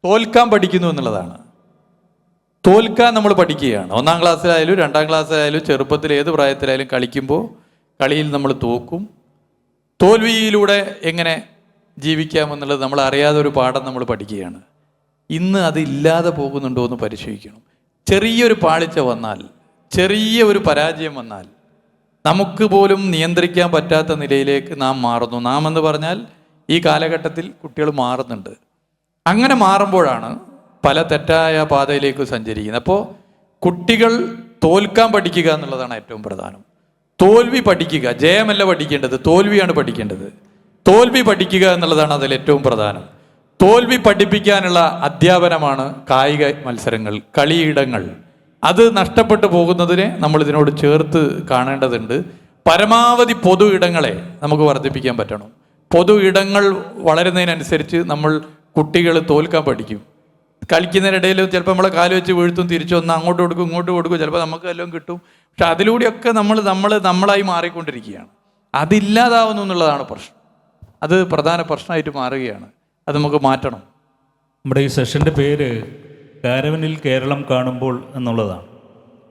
തോൽക്കാൻ പഠിക്കുന്നു എന്നുള്ളതാണ്. തോൽക്കാൻ നമ്മൾ പഠിക്കുകയാണ്. 1-ാം ക്ലാസ്സിലായാലും 2-ാം ക്ലാസ്സിലായാലും ചെറുപ്പത്തിൽ ഏത് പ്രായത്തിലായാലും കളിക്കുമ്പോൾ കളിയിൽ നമ്മൾ തോക്കും. തോൽവിയിലൂടെ എങ്ങനെ ജീവിക്കാമെന്നുള്ളത് നമ്മൾ അറിയാതെ ഒരു പാഠം നമ്മൾ പഠിക്കുകയാണ്. ഇന്ന് അത് ഇല്ലാതെ പോകുന്നുണ്ടോ എന്ന് പരിശോധിക്കണം. ചെറിയൊരു പാളിച്ച വന്നാൽ, ചെറിയ ഒരു പരാജയം വന്നാൽ നമുക്ക് പോലും നിയന്ത്രിക്കാൻ പറ്റാത്ത നിലയിലേക്ക് നാം മാറുന്നു. നാം എന്ന് പറഞ്ഞാൽ ഈ കാലഘട്ടത്തിൽ കുട്ടികൾ മാറുന്നുണ്ട്. അങ്ങനെ മാറുമ്പോഴാണ് പല തെറ്റായ പാതയിലേക്ക് സഞ്ചരിക്കുന്നത്. അപ്പോൾ കുട്ടികൾ തോൽക്കാൻ പഠിക്കുക എന്നുള്ളതാണ് ഏറ്റവും പ്രധാനം. തോൽവി പഠിക്കുക, ജയമല്ല പഠിക്കേണ്ടത്, തോൽവിയാണ് പഠിക്കേണ്ടത്. തോൽവി പഠിക്കുക എന്നുള്ളതാണ് അതിൽ ഏറ്റവും പ്രധാനം. തോൽവി പഠിപ്പിക്കാനുള്ള അധ്യാപനമാണ് കായിക മത്സരങ്ങൾ, കളിയിടങ്ങൾ. അത് നഷ്ടപ്പെട്ടു പോകുന്നതിനെ നമ്മൾ ഇതിനോട് ചേർത്ത് കാണേണ്ടതുണ്ട്. പരമാവധി പൊതു ഇടങ്ങളെ നമുക്ക് വർദ്ധിപ്പിക്കാൻ പറ്റണം. പൊതു ഇടങ്ങൾ വളരുന്നതിനനുസരിച്ച് നമ്മൾ കുട്ടികൾ തോൽക്കാൻ പഠിക്കും. കളിക്കുന്നതിനിടയിൽ ചിലപ്പോൾ നമ്മളെ കാല് വെച്ച് വീഴ്ത്തും, തിരിച്ചൊന്ന് അങ്ങോട്ട് കൊടുക്കും ഇങ്ങോട്ട് കൊടുക്കും, ചിലപ്പോൾ നമുക്ക് എല്ലാം കിട്ടും. പക്ഷെ അതിലൂടെയൊക്കെ നമ്മളായി മാറിക്കൊണ്ടിരിക്കുകയാണ്. അതില്ലാതാവുന്നു എന്നുള്ളതാണ് പ്രശ്നം. അത് പ്രധാന പ്രശ്നമായിട്ട് മാറുകയാണ്. അത് നമുക്ക് മാറ്റണം. നമ്മുടെ ഈ സെഷൻ്റെ പേര് കാരവനിൽ കേരളം കാണുമ്പോൾ എന്നുള്ളതാണ്.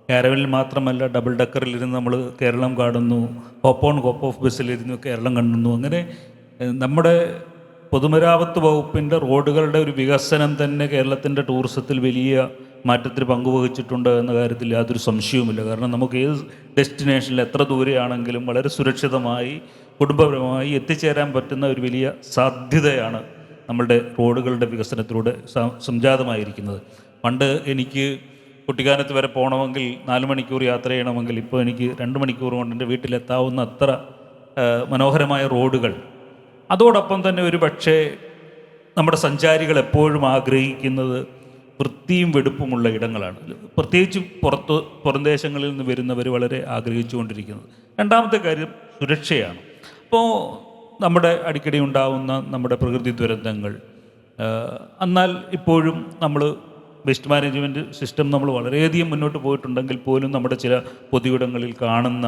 കാരവനിൽ മാത്രമല്ല, ഡബിൾ ഡക്കറിലിരുന്ന് നമ്മൾ കേരളം കാണുന്നു, ഹോപ്പ് ഓൺ ഹോപ്പ് ഓഫ് ബസ്സിലിരുന്ന് കേരളം കാണുന്നു. അങ്ങനെ നമ്മുടെ പൊതുമരാമത്ത് വകുപ്പിൻ്റെ റോഡുകളുടെ ഒരു വികസനം തന്നെ കേരളത്തിൻ്റെ ടൂറിസത്തിൽ വലിയ മാറ്റത്തിന് പങ്കുവഹിച്ചിട്ടുണ്ട് എന്ന കാര്യത്തിൽ യാതൊരു സംശയവുമില്ല. കാരണം നമുക്ക് ഏത് ഡെസ്റ്റിനേഷനിൽ എത്ര ദൂരെയാണെങ്കിലും വളരെ സുരക്ഷിതമായി കുടുംബപരമായി എത്തിച്ചേരാൻ പറ്റുന്ന ഒരു വലിയ സാധ്യതയാണ് നമ്മളുടെ റോഡുകളുടെ വികസനത്തിലൂടെ സംജാതമായിരിക്കുന്നത്. പണ്ട് എനിക്ക് കുട്ടിക്കാനത്ത് വരെ പോകണമെങ്കിൽ 4 മണിക്കൂർ യാത്ര ചെയ്യണമെങ്കിൽ ഇപ്പോൾ എനിക്ക് 2 മണിക്കൂർ കൊണ്ട് എൻ്റെ വീട്ടിലെത്താവുന്ന അത്ര മനോഹരമായ റോഡുകൾ. അതോടൊപ്പം തന്നെ ഒരു പക്ഷേ നമ്മുടെ സഞ്ചാരികൾ എപ്പോഴും ആഗ്രഹിക്കുന്നത് വൃത്തിയും വെടുപ്പുമുള്ള ഇടങ്ങളാണ്. പ്രത്യേകിച്ച് പുറംദേശങ്ങളിൽ നിന്ന് വരുന്നവർ വളരെ ആഗ്രഹിച്ചുകൊണ്ടിരിക്കുന്നത്. രണ്ടാമത്തെ കാര്യം സുരക്ഷയാണ്. അപ്പോൾ നമ്മുടെ അടിക്കടി ഉണ്ടാവുന്ന നമ്മുടെ പ്രകൃതി ദുരന്തങ്ങൾ, എന്നാൽ ഇപ്പോഴും നമ്മൾ വേസ്റ്റ് മാനേജ്മെൻറ്റ് സിസ്റ്റം നമ്മൾ വളരെയധികം മുന്നോട്ട് പോയിട്ടുണ്ടെങ്കിൽ പോലും നമ്മുടെ ചില പൊതുയിടങ്ങളിൽ കാണുന്ന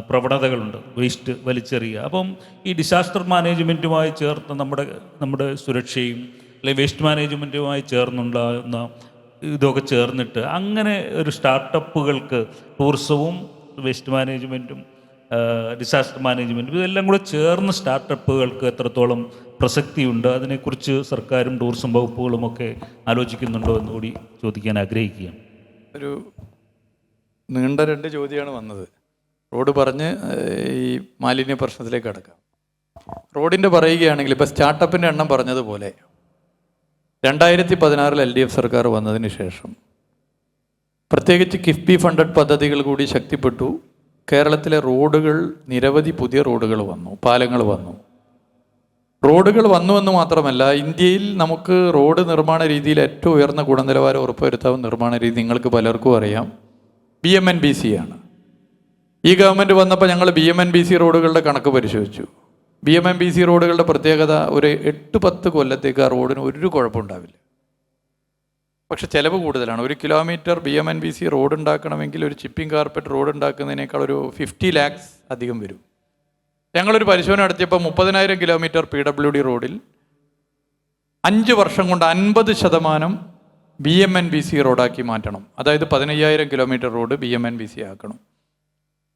പ്രവണതകളുണ്ട്, വേസ്റ്റ് വലിച്ചെറിയുക. അപ്പം ഈ ഡിസാസ്റ്റർ മാനേജ്മെൻറ്റുമായി ചേർത്ത് നമ്മുടെ സുരക്ഷയും അല്ലെങ്കിൽ വേസ്റ്റ് മാനേജ്മെൻറ്റുമായി ചേർന്നുണ്ടാകുന്ന ഇതൊക്കെ ചേർന്നിട്ട് അങ്ങനെ ഒരു സ്റ്റാർട്ടപ്പുകൾക്ക് ടൂറിസവും വേസ്റ്റ് മാനേജ്മെൻറ്റും ഡിസാസ്റ്റർ മാനേജ്മെൻറ്റും ഇതെല്ലാം കൂടെ ചേർന്ന് സ്റ്റാർട്ടപ്പുകൾക്ക് എത്രത്തോളം പ്രസക്തിയുണ്ട്, അതിനെക്കുറിച്ച് സർക്കാരും ടൂറിസം വകുപ്പുകളുമൊക്കെ ആലോചിക്കുന്നുണ്ടോ എന്ന് കൂടി ചോദിക്കാൻ ആഗ്രഹിക്കുകയാണ്. ഒരു നീണ്ട 2 ചോദ്യമാണ് വന്നത്. റോഡ് പറഞ്ഞ് ഈ മാലിന്യ പ്രശ്നത്തിലേക്ക് കടക്കാം. റോഡിൻ്റെ പറയുകയാണെങ്കിൽ ഇപ്പോൾ സ്റ്റാർട്ടപ്പിൻ്റെ എണ്ണം പറഞ്ഞതുപോലെ 2016 LDF സർക്കാർ വന്നതിന് ശേഷം പ്രത്യേകിച്ച് കിഫ്ബി ഫണ്ടഡ് പദ്ധതികൾ കൂടി ശക്തിപ്പെട്ടു. കേരളത്തിലെ റോഡുകൾ, നിരവധി പുതിയ റോഡുകൾ വന്നു, പാലങ്ങൾ വന്നു. റോഡുകൾ വന്നുവെന്ന് മാത്രമല്ല, ഇന്ത്യയിൽ നമുക്ക് റോഡ് നിർമ്മാണ രീതിയിൽ ഏറ്റവും ഉയർന്ന ഗുണനിലവാരം ഉറപ്പുവരുത്താവുന്ന നിർമ്മാണ രീതി നിങ്ങൾക്ക് പലർക്കും അറിയാം, BMNBC ആണ്. ഈ ഗവൺമെൻറ് വന്നപ്പോൾ ഞങ്ങൾ BMNBC റോഡുകളുടെ കണക്ക് പരിശോധിച്ചു. BMNBC റോഡുകളുടെ പ്രത്യേകത, ഒരു 8-10 കൊല്ലത്തേക്ക് ആ റോഡിന് ഒരു കുഴപ്പമുണ്ടാവില്ല. പക്ഷെ ചിലവ് കൂടുതലാണ്. 1 കിലോമീറ്റർ BMNBC റോഡ് ഉണ്ടാക്കണമെങ്കിൽ ഒരു ചിപ്പിംഗ് കാർപ്പറ്റ് റോഡ് ഉണ്ടാക്കുന്നതിനേക്കാൾ ഒരു 50 lakhs അധികം വരും. ഞങ്ങളൊരു പരിശോധന നടത്തിയപ്പോൾ 30,000 കിലോമീറ്റർ PWD റോഡിൽ 5 വർഷം കൊണ്ട് 50% BMNBC റോഡാക്കി മാറ്റണം. അതായത് 15,000 കിലോമീറ്റർ റോഡ് BMNBC ആക്കണം.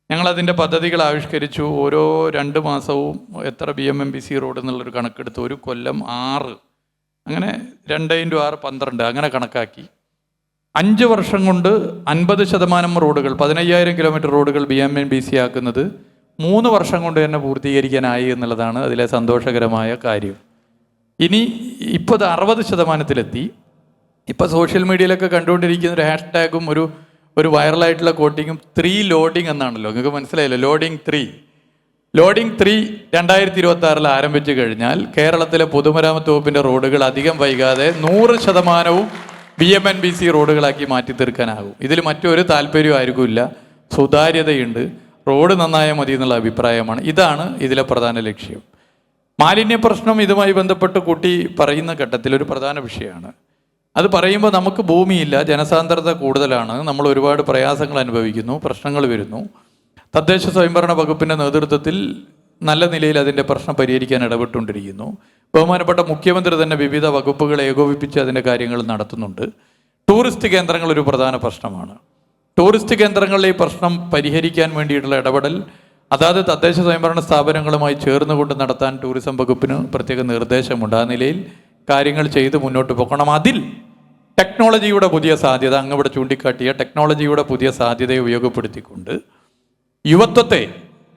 ഞങ്ങളതിൻ്റെ പദ്ധതികൾ ആവിഷ്കരിച്ചു. ഓരോ 2 മാസവും എത്ര BMNBC റോഡ് എന്നുള്ളൊരു കണക്കെടുത്ത്, ഒരു കൊല്ലം 6, അങ്ങനെ 2 × 6 12 അങ്ങനെ കണക്കാക്കി 5 വർഷം കൊണ്ട് 50% റോഡുകൾ, 15,000 കിലോമീറ്റർ റോഡുകൾ BMNBC ആക്കുന്നത് 3 വർഷം കൊണ്ട് തന്നെ പൂർത്തീകരിക്കാനായി എന്നുള്ളതാണ് അതിലെ സന്തോഷകരമായ കാര്യം. ഇനി ഇപ്പോൾ 60%-ലെത്തി. ഇപ്പോൾ സോഷ്യൽ മീഡിയയിലൊക്കെ കണ്ടുകൊണ്ടിരിക്കുന്ന ഒരു ഹാഷ്ടാഗും ഒരു വൈറലായിട്ടുള്ള കോട്ടിങ്ങും 3 ലോഡിംഗ് എന്നാണല്ലോ. നിങ്ങൾക്ക് മനസ്സിലായല്ലോ, ലോഡിംഗ് 3. ലോഡിംഗ് 3 2026 ആരംഭിച്ചു കഴിഞ്ഞാൽ കേരളത്തിലെ പൊതുമരാമത്ത് വകുപ്പിൻ്റെ റോഡുകൾ അധികം വൈകാതെ 100% BMNBC റോഡുകളാക്കി മാറ്റി തീർക്കാനാകും. ഇതിൽ മറ്റൊരു താല്പര്യവും ആർക്കും ഇല്ല. സുതാര്യതയുണ്ട്, റോഡ് നന്നായാൽ മതി എന്നുള്ള അഭിപ്രായമാണ്. ഇതാണ് ഇതിലെ പ്രധാന ലക്ഷ്യം. മാലിന്യ പ്രശ്നം ഇതുമായി ബന്ധപ്പെട്ട് കൂട്ടി പറയുന്ന ഘട്ടത്തിൽ ഒരു പ്രധാന വിഷയമാണ്. അത് പറയുമ്പോൾ നമുക്ക് ഭൂമിയില്ല, ജനസാന്ദ്രത കൂടുതലാണ്, നമ്മൾ ഒരുപാട് പ്രയാസങ്ങൾ അനുഭവിക്കുന്നു, പ്രശ്നങ്ങൾ വരുന്നു. തദ്ദേശ സ്വയംഭരണ വകുപ്പിൻ്റെ നേതൃത്വത്തിൽ നല്ല നിലയിൽ അതിൻ്റെ പ്രശ്നം പരിഹരിക്കാൻ ഇടപെട്ടുകൊണ്ടിരിക്കുന്നു. ബഹുമാനപ്പെട്ട മുഖ്യമന്ത്രി തന്നെ വിവിധ വകുപ്പുകളെ ഏകോപിപ്പിച്ച് അതിൻ്റെ കാര്യങ്ങൾ നടത്തുന്നുണ്ട്. ടൂറിസ്റ്റ് കേന്ദ്രങ്ങൾ ഒരു പ്രധാന പ്രശ്നമാണ്. ടൂറിസ്റ്റ് കേന്ദ്രങ്ങളിലെ ഈ പ്രശ്നം പരിഹരിക്കാൻ വേണ്ടിയിട്ടുള്ള ഇടപെടൽ അതാത് തദ്ദേശ സ്വയംഭരണ സ്ഥാപനങ്ങളുമായി ചേർന്നുകൊണ്ട് നടത്താൻ ടൂറിസം വകുപ്പിന് പ്രത്യേക നിർദ്ദേശമുണ്ട്. ആ നിലയിൽ കാര്യങ്ങൾ ചെയ്ത് മുന്നോട്ട് പോകണം. അതിൽ ടെക്നോളജിയുടെ പുതിയ സാധ്യത, അങ്ങവിടെ ചൂണ്ടിക്കാട്ടിയ ടെക്നോളജിയുടെ പുതിയ സാധ്യതയെ ഉപയോഗപ്പെടുത്തിക്കൊണ്ട് യുവത്വത്തെ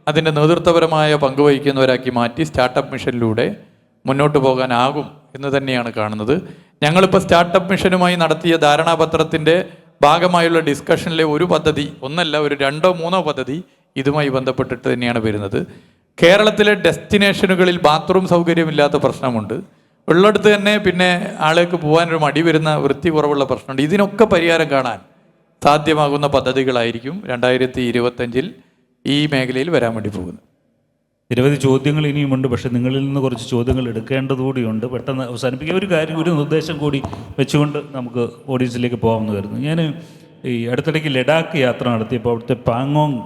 അതിൻ്റെ നേതൃത്വപരമായ പങ്കുവഹിക്കുന്നവരാക്കി മാറ്റി സ്റ്റാർട്ടപ്പ് മിഷനിലൂടെ മുന്നോട്ട് പോകാനാകും എന്ന് തന്നെയാണ് കാണുന്നത്. ഞങ്ങളിപ്പോൾ സ്റ്റാർട്ടപ്പ് മിഷനുമായി നടത്തിയ ധാരണാപത്രത്തിൻ്റെ ഭാഗമായുള്ള ഡിസ്കഷനിലെ ഒരു പദ്ധതി, ഒന്നല്ല, ഒരു 2-3 പദ്ധതി ഇതുമായി ബന്ധപ്പെട്ടിട്ട് തന്നെയാണ് വരുന്നത്. കേരളത്തിലെ ഡെസ്റ്റിനേഷനുകളിൽ ബാത്റൂം സൗകര്യമില്ലാത്ത പ്രശ്നമുണ്ട്. ഉള്ളിടത്ത് തന്നെ പിന്നെ ആൾക്ക് പോകാനൊരു മടി വരുന്ന, വൃത്തി കുറവുള്ള പ്രശ്നമുണ്ട്. ഇതിനൊക്കെ പരിഹാരം കാണാൻ സാധ്യമാകുന്ന പദ്ധതികളായിരിക്കും 2025 ഈ മേഖലയിൽ വരാൻ വേണ്ടി പോകുന്നത്. നിരവധി ചോദ്യങ്ങൾ ഇനിയുമുണ്ട്, പക്ഷേ നിങ്ങളിൽ നിന്ന് കുറച്ച് ചോദ്യങ്ങൾ എടുക്കേണ്ടതുകൂടിയുണ്ട്. പെട്ടെന്ന് അവസാനിപ്പിക്കുക. ഒരു കാര്യം, ഒരു നിർദ്ദേശം കൂടി വെച്ചുകൊണ്ട് നമുക്ക് ഓഡിയൻസിലേക്ക് പോകാമെന്ന് കരുതുന്നു. ഞാൻ ഈ അടുത്തിടയ്ക്ക് ലഡാക്ക് യാത്ര നടത്തിയപ്പോൾ അവിടുത്തെ പാങ്ങോങ്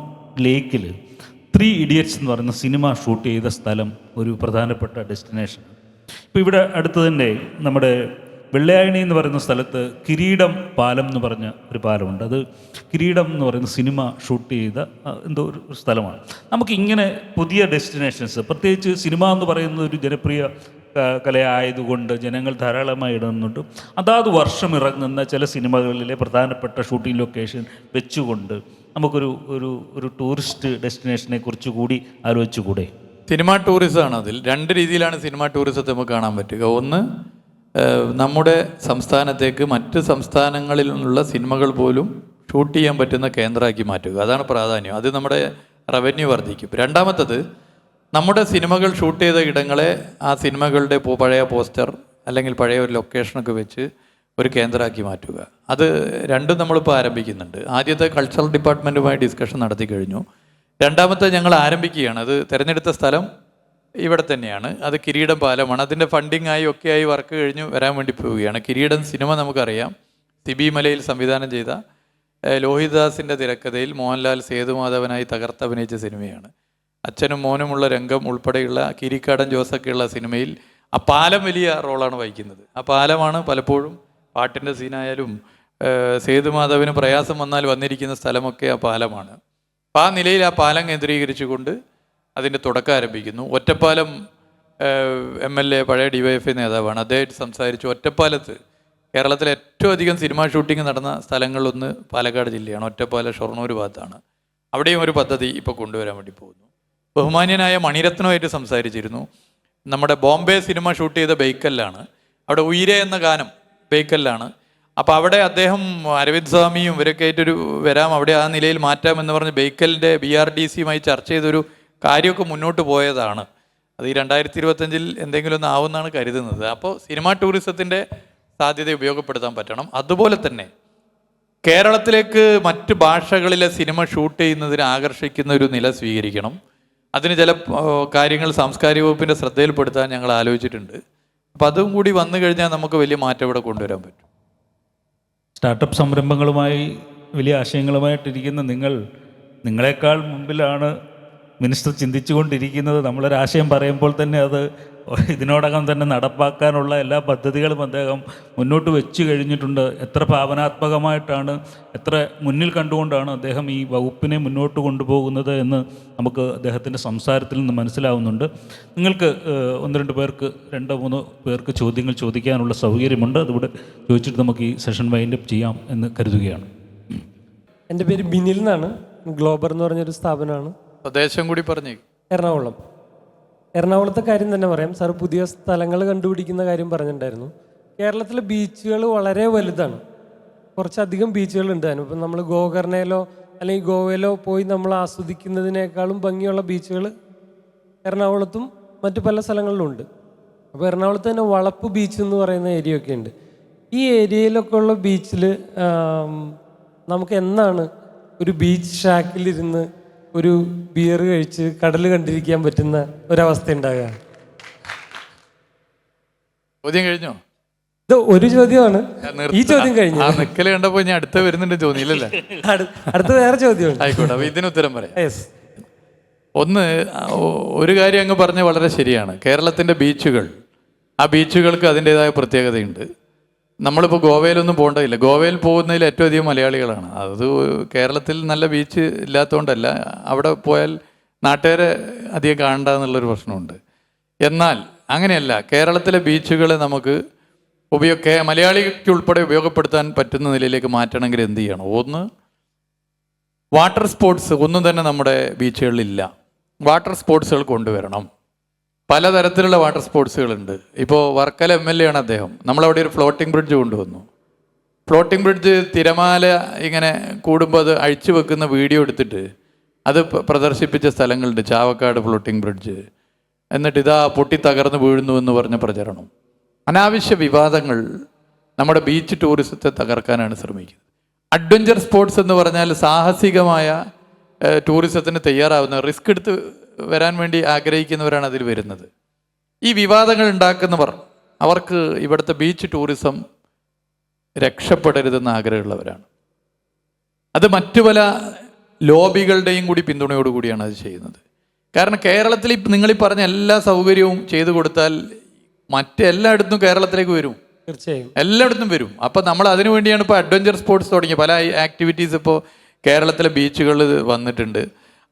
ലേക്കിൽ 3 Idiots എന്ന് പറയുന്ന സിനിമ ഷൂട്ട് ചെയ്ത സ്ഥലം ഒരു പ്രധാനപ്പെട്ട ഡെസ്റ്റിനേഷൻ. ഇപ്പോൾ ഇവിടെ അടുത്ത് തന്നെ നമ്മുടെ വെള്ളയായണി എന്ന് പറയുന്ന സ്ഥലത്ത് കിരീടം പാലം എന്ന് പറഞ്ഞ ഒരു പാലമുണ്ട്. അത് കിരീടം എന്ന് പറയുന്ന സിനിമ ഷൂട്ട് ചെയ്ത എന്തോ ഒരു സ്ഥലമാണ്. നമുക്കിങ്ങനെ പുതിയ ഡെസ്റ്റിനേഷൻസ്, പ്രത്യേകിച്ച് സിനിമ എന്ന് പറയുന്നത് ഒരു ജനപ്രിയ കലയായതുകൊണ്ട് ജനങ്ങൾ ധാരാളമായി ഇടുന്നുണ്ട്. അതാത് വർഷം ഇറങ്ങുന്ന ചില സിനിമകളിലെ പ്രധാനപ്പെട്ട ഷൂട്ടിംഗ് ലൊക്കേഷൻ വെച്ചുകൊണ്ട് നമുക്കൊരു ഒരു ടൂറിസ്റ്റ് ഡെസ്റ്റിനേഷനെ കുറിച്ച് കൂടി ആലോചിച്ചുകൂടെ? സിനിമ ടൂറിസമാണ്. അതിൽ 2 രീതിയിലാണ് സിനിമ ടൂറിസത്തെ നമുക്ക് കാണാൻ പറ്റുക. ഒന്ന്, നമ്മുടെ സംസ്ഥാനത്തേക്ക് മറ്റ് സംസ്ഥാനങ്ങളിൽ നിന്നുള്ള സിനിമകൾ പോലും ഷൂട്ട് ചെയ്യാൻ പറ്റുന്ന കേന്ദ്രമാക്കി മാറ്റുക. അതാണ് പ്രാധാന്യം. അത് നമ്മുടെ റവന്യൂ വർദ്ധിക്കും. രണ്ടാമത്തത്, നമ്മുടെ സിനിമകൾ ഷൂട്ട് ചെയ്ത ഇടങ്ങളെ ആ സിനിമകളുടെ പഴയ പോസ്റ്റർ അല്ലെങ്കിൽ പഴയ ഒരു ലൊക്കേഷനൊക്കെ വെച്ച് ഒരു കേന്ദ്രമാക്കി മാറ്റുക. അത് 2 നമ്മളിപ്പോൾ ആരംഭിക്കുന്നുണ്ട്. ആദ്യത്തെ കൾച്ചറൽ ഡിപ്പാർട്ട്മെൻറ്റുമായി ഡിസ്കഷൻ നടത്തി കഴിഞ്ഞു. രണ്ടാമത്തെ ഞങ്ങൾ ആരംഭിക്കുകയാണ്. അത് തിരഞ്ഞെടുത്ത സ്ഥലം ഇവിടെ തന്നെയാണ്. അത് കിരീടം പാലമാണ്. അതിൻ്റെ ഫണ്ടിങ് ആയി ഒക്കെയായി വർക്ക് കഴിഞ്ഞ് വരാൻ വേണ്ടി പോവുകയാണ്. കിരീടം സിനിമ നമുക്കറിയാം, സിബി മലയിൽ സംവിധാനം ചെയ്ത ലോഹിതദാസിൻ്റെ തിരക്കഥയിൽ മോഹൻലാൽ സേതുമാധവനായി തകർത്തഭിനയിച്ച സിനിമയാണ്. അച്ഛനും മോനുമുള്ള രംഗം ഉൾപ്പെടെയുള്ള കിരിക്കാടൻ ജോസൊക്കെയുള്ള സിനിമയിൽ ആ പാലം വലിയ റോളാണ് വഹിക്കുന്നത്. ആ പാലമാണ് പലപ്പോഴും പാട്ടിൻ്റെ സീനായാലും സേതുമാധവന് പ്രയാസം വന്നാൽ വന്നിരിക്കുന്ന സ്ഥലമൊക്കെ ആ പാലമാണ്. അപ്പോൾ ആ നിലയിൽ ആ പാലം കേന്ദ്രീകരിച്ചുകൊണ്ട് അതിൻ്റെ തുടക്കം ആരംഭിക്കുന്നു. ഒറ്റപ്പാലം MLA പഴയ DYFI നേതാവാണ്. അദ്ദേഹം സംസാരിച്ചു. ഒറ്റപ്പാലത്ത് കേരളത്തിലെ ഏറ്റവും അധികം സിനിമാ ഷൂട്ടിംഗ് നടന്ന സ്ഥലങ്ങളിലൊന്ന് പാലക്കാട് ജില്ലയാണ്. ഒറ്റപ്പാലം ഷൊർണൂർ ഭാഗത്താണ്. അവിടെയും ഒരു പദ്ധതി ഇപ്പോൾ കൊണ്ടുവരാൻ വേണ്ടി പോകുന്നു. ബഹുമാന്യനായ മണിരത്നമായിട്ട് സംസാരിച്ചിരുന്നു. നമ്മുടെ ബോംബെ സിനിമ ഷൂട്ട് ചെയ്ത ബേക്കലിലാണ്. അവിടെ ഉയിരെ എന്ന ഗാനം ബേക്കലിലാണ്. അപ്പോൾ അവിടെ അദ്ദേഹം അരവിന്ദ് സ്വാമിയും ഇവരൊക്കെ ആയിട്ടൊരു വരാം, അവിടെ ആ നിലയിൽ മാറ്റാം എന്ന് പറഞ്ഞ് ബേക്കലിൻ്റെ BRDC-യുമായി ചർച്ച ചെയ്തൊരു കാര്യമൊക്കെ മുന്നോട്ട് പോയതാണ്. അത് ഈ 2025 എന്തെങ്കിലും ഒന്ന് ആവുമെന്നാണ് കരുതുന്നത്. അപ്പോൾ സിനിമാ ടൂറിസത്തിൻ്റെ സാധ്യത ഉപയോഗപ്പെടുത്താൻ പറ്റണം. അതുപോലെ തന്നെ കേരളത്തിലേക്ക് മറ്റ് ഭാഷകളിലെ സിനിമ ഷൂട്ട് ചെയ്യുന്നതിന് ആകർഷിക്കുന്ന ഒരു നില സ്വീകരിക്കണം. അതിന് ചില കാര്യങ്ങൾ സാംസ്കാരിക വകുപ്പിൻ്റെ ശ്രദ്ധയിൽപ്പെടുത്താൻ ഞങ്ങൾ ആലോചിച്ചിട്ടുണ്ട്. അപ്പം അതും കൂടി വന്നു കഴിഞ്ഞാൽ നമുക്ക് വലിയ മാറ്റം ഇവിടെ കൊണ്ടുവരാൻ പറ്റും. സ്റ്റാർട്ടപ്പ് സംരംഭങ്ങളുമായി വലിയ ആശയങ്ങളുമായിട്ടിരിക്കുന്ന നിങ്ങളെക്കാൾ മുമ്പിലാണ് മിനിസ്റ്റർ ചിന്തിച്ചുകൊണ്ടിരിക്കുന്നത്. നമ്മളൊരാശയം പറയുമ്പോൾ തന്നെ അത് ഇതിനോടകം തന്നെ നടപ്പാക്കാനുള്ള എല്ലാ പദ്ധതികളും അദ്ദേഹം മുന്നോട്ട് വെച്ച് കഴിഞ്ഞിട്ടുണ്ട്. എത്ര ഭാവനാത്മകമായിട്ടാണ്, എത്ര മുന്നിൽ കണ്ടുകൊണ്ടാണ് അദ്ദേഹം ഈ വകുപ്പിനെ മുന്നോട്ട് കൊണ്ടുപോകുന്നത് എന്ന് നമുക്ക് അദ്ദേഹത്തിൻ്റെ സംസാരത്തിൽ നിന്ന് മനസ്സിലാവുന്നുണ്ട്. നിങ്ങൾക്ക് 1-2 പേർക്ക് 2-3 പേർക്ക് ചോദ്യങ്ങൾ ചോദിക്കാനുള്ള സൗകര്യമുണ്ട്. അതുകൂടെ ചോദിച്ചിട്ട് നമുക്ക് ഈ സെഷൻ വൈൻഡപ്പ് ചെയ്യാം എന്ന് കരുതുകയാണ്. എൻ്റെ പേര് ബിനിൽ എന്നാണ്. ഗ്ലോബർ എന്ന് പറഞ്ഞൊരു സ്ഥാപനമാണ്. ദേശം കൂടി പറഞ്ഞു. എറണാകുളത്തെ കാര്യം തന്നെ പറയാം. സാർ പുതിയ സ്ഥലങ്ങൾ കണ്ടുപിടിക്കുന്ന കാര്യം പറഞ്ഞിട്ടുണ്ടായിരുന്നു. കേരളത്തിലെ ബീച്ചുകൾ വളരെ വലുതാണ്. കുറച്ചധികം ബീച്ചുകളുണ്ട്. ഇപ്പം നമ്മൾ ഗോകർണയിലോ അല്ലെങ്കിൽ ഗോവയിലോ പോയി നമ്മൾ ആസ്വദിക്കുന്നതിനേക്കാളും ഭംഗിയുള്ള ബീച്ചുകൾ എറണാകുളത്തും മറ്റു പല സ്ഥലങ്ങളിലും ഉണ്ട്. അപ്പോൾ എറണാകുളത്ത് തന്നെ വളപ്പ് ബീച്ച് എന്ന് പറയുന്ന ഏരിയ ഒക്കെ ഉണ്ട്. ഈ ഏരിയയിലൊക്കെ ഉള്ള ബീച്ചിൽ നമുക്ക് എന്നാണ് ഒരു ബീച്ച് ഷാക്കിലിരുന്ന് ഒരു ബിയർ കഴിച്ച് കടൽ കണ്ടിരിക്കാൻ പറ്റുന്ന ഒരവസ്ഥ ഉണ്ടാകുക? ചോദ്യം കഴിഞ്ഞോ? ഇത് ഒരു ചോദ്യമാണ്. ഈ ചോദ്യം കഴിഞ്ഞു. നിക്കല് കണ്ടപ്പോ ഞാൻ അടുത്ത വരുന്നുണ്ട് തോന്നിയില്ലല്ലേ? അടുത്ത വേറെ ചോദ്യമാണ്. ആയിക്കോട്ടെ, അപ്പൊ ഇതിന് ഉത്തരം പറയാം. ഒന്ന്, ഒരു കാര്യം അങ്ങ് പറഞ്ഞ വളരെ ശരിയാണ്. കേരളത്തിന്റെ ബീച്ചുകൾ, ആ ബീച്ചുകൾക്ക് അതിൻ്റെതായ പ്രത്യേകതയുണ്ട്. നമ്മളിപ്പോൾ ഗോവയിലൊന്നും പോകേണ്ടതില്ല. ഗോവയിൽ പോകുന്നതിൽ ഏറ്റവും അധികം മലയാളികളാണ്. അത് കേരളത്തിൽ നല്ല ബീച്ച് ഇല്ലാത്തതുകൊണ്ടല്ല, അവിടെ പോയാൽ നാട്ടുകാരെ അധികം കാണണ്ട എന്നുള്ളൊരു പ്രശ്നമുണ്ട്. എന്നാൽ അങ്ങനെയല്ല, കേരളത്തിലെ ബീച്ചുകളെ നമുക്ക് മലയാളിക്ക് ഉൾപ്പെടെ ഉപയോഗപ്പെടുത്താൻ പറ്റുന്ന നിലയിലേക്ക് മാറ്റണമെങ്കിൽ എന്ത് ചെയ്യണം? ഒന്ന്, വാട്ടർ സ്പോർട്സ് ഒന്നും തന്നെ നമ്മുടെ ബീച്ചുകളിലില്ല. വാട്ടർ സ്പോർട്സുകൾ കൊണ്ടുവരണം. പലതരത്തിലുള്ള വാട്ടർ സ്പോർട്സുകളുണ്ട്. ഇപ്പോൾ വർക്കല MLA ആണ് അദ്ദേഹം. നമ്മളവിടെ ഒരു ഫ്ലോട്ടിംഗ് ബ്രിഡ്ജ് കൊണ്ടുവന്നു. ഫ്ലോട്ടിംഗ് ബ്രിഡ്ജ് തിരമാല ഇങ്ങനെ കൂടുമ്പോൾ അത് അഴിച്ചു വെക്കുന്ന വീഡിയോ എടുത്തിട്ട് അത് പ്രദർശിപ്പിച്ച സ്ഥലങ്ങളുണ്ട്. Chavakkad floating bridge. എന്നിട്ട് ഇതാ പൊട്ടി തകർന്ന് വീഴുന്നു എന്ന് പറഞ്ഞ പ്രചരണം. അനാവശ്യ വിവാദങ്ങൾ നമ്മുടെ ബീച്ച് ടൂറിസത്തെ തകർക്കാനാണ് ശ്രമിക്കുന്നത്. അഡ്വഞ്ചർ സ്പോർട്സ് എന്ന് പറഞ്ഞാൽ സാഹസികമായ ടൂറിസത്തിന് തയ്യാറാവുന്ന, റിസ്ക് എടുത്ത് വരാൻ വേണ്ടി ആഗ്രഹിക്കുന്നവരാണ് അതിൽ വരുന്നത്. ഈ വിവാദങ്ങൾ ഉണ്ടാക്കുന്നവർ, അവർക്ക് ഇവിടുത്തെ ബീച്ച് ടൂറിസം രക്ഷപ്പെടരുതെന്ന് ആഗ്രഹമുള്ളവരാണ്. അത് മറ്റു പല ലോബികളുടെയും കൂടി പിന്തുണയോടുകൂടിയാണ് അത് ചെയ്യുന്നത്. കാരണം കേരളത്തിൽ നിങ്ങളീ പറഞ്ഞ എല്ലാ സൗകര്യവും ചെയ്തു കൊടുത്താൽ മറ്റെല്ലായിടത്തും കേരളത്തിലേക്ക് വരും. തീർച്ചയായും എല്ലായിടത്തും വരും. അപ്പം നമ്മൾ അതിനു വേണ്ടിയാണ് ഇപ്പോൾ അഡ്വഞ്ചർ സ്പോർട്സ് തുടങ്ങിയ പല ആക്ടിവിറ്റീസ് ഇപ്പോൾ കേരളത്തിലെ ബീച്ചുകളിൽ വന്നിട്ടുണ്ട്.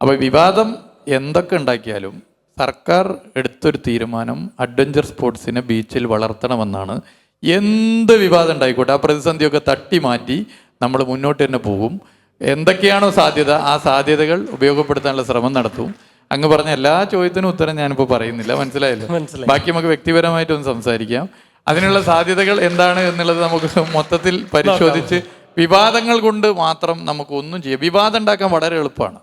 അപ്പോൾ വിവാദം എന്തൊക്കെ ഉണ്ടാക്കിയാലും സർക്കാർ എടുത്തൊരു തീരുമാനം അഡ്വഞ്ചർ സ്പോർട്സിനെ ബീച്ചിൽ വളർത്തണമെന്നാണ്. എന്ത് വിവാദം ഉണ്ടായിക്കോട്ടെ, ആ പ്രതിസന്ധിയൊക്കെ തട്ടി മാറ്റി നമ്മൾ മുന്നോട്ട് തന്നെ പോകും. എന്തൊക്കെയാണോ സാധ്യത, ആ സാധ്യതകൾ ഉപയോഗപ്പെടുത്താനുള്ള ശ്രമം നടത്തും. അങ്ങ് പറഞ്ഞ എല്ലാ ചോദ്യത്തിനും ഉത്തരം ഞാനിപ്പോൾ പറയുന്നില്ല, മനസ്സിലായല്ലോ? ബാക്കി നമുക്ക് വ്യക്തിപരമായിട്ടൊന്ന് സംസാരിക്കാം. അതിനുള്ള സാധ്യതകൾ എന്താണ് എന്നുള്ളത് നമുക്ക് മൊത്തത്തിൽ പരിശോധിച്ച്, വിവാദങ്ങൾ കൊണ്ട് മാത്രം നമുക്ക് ഒന്നും ചെയ്യാം. വിവാദം ഉണ്ടാക്കാൻ വളരെ എളുപ്പമാണ്.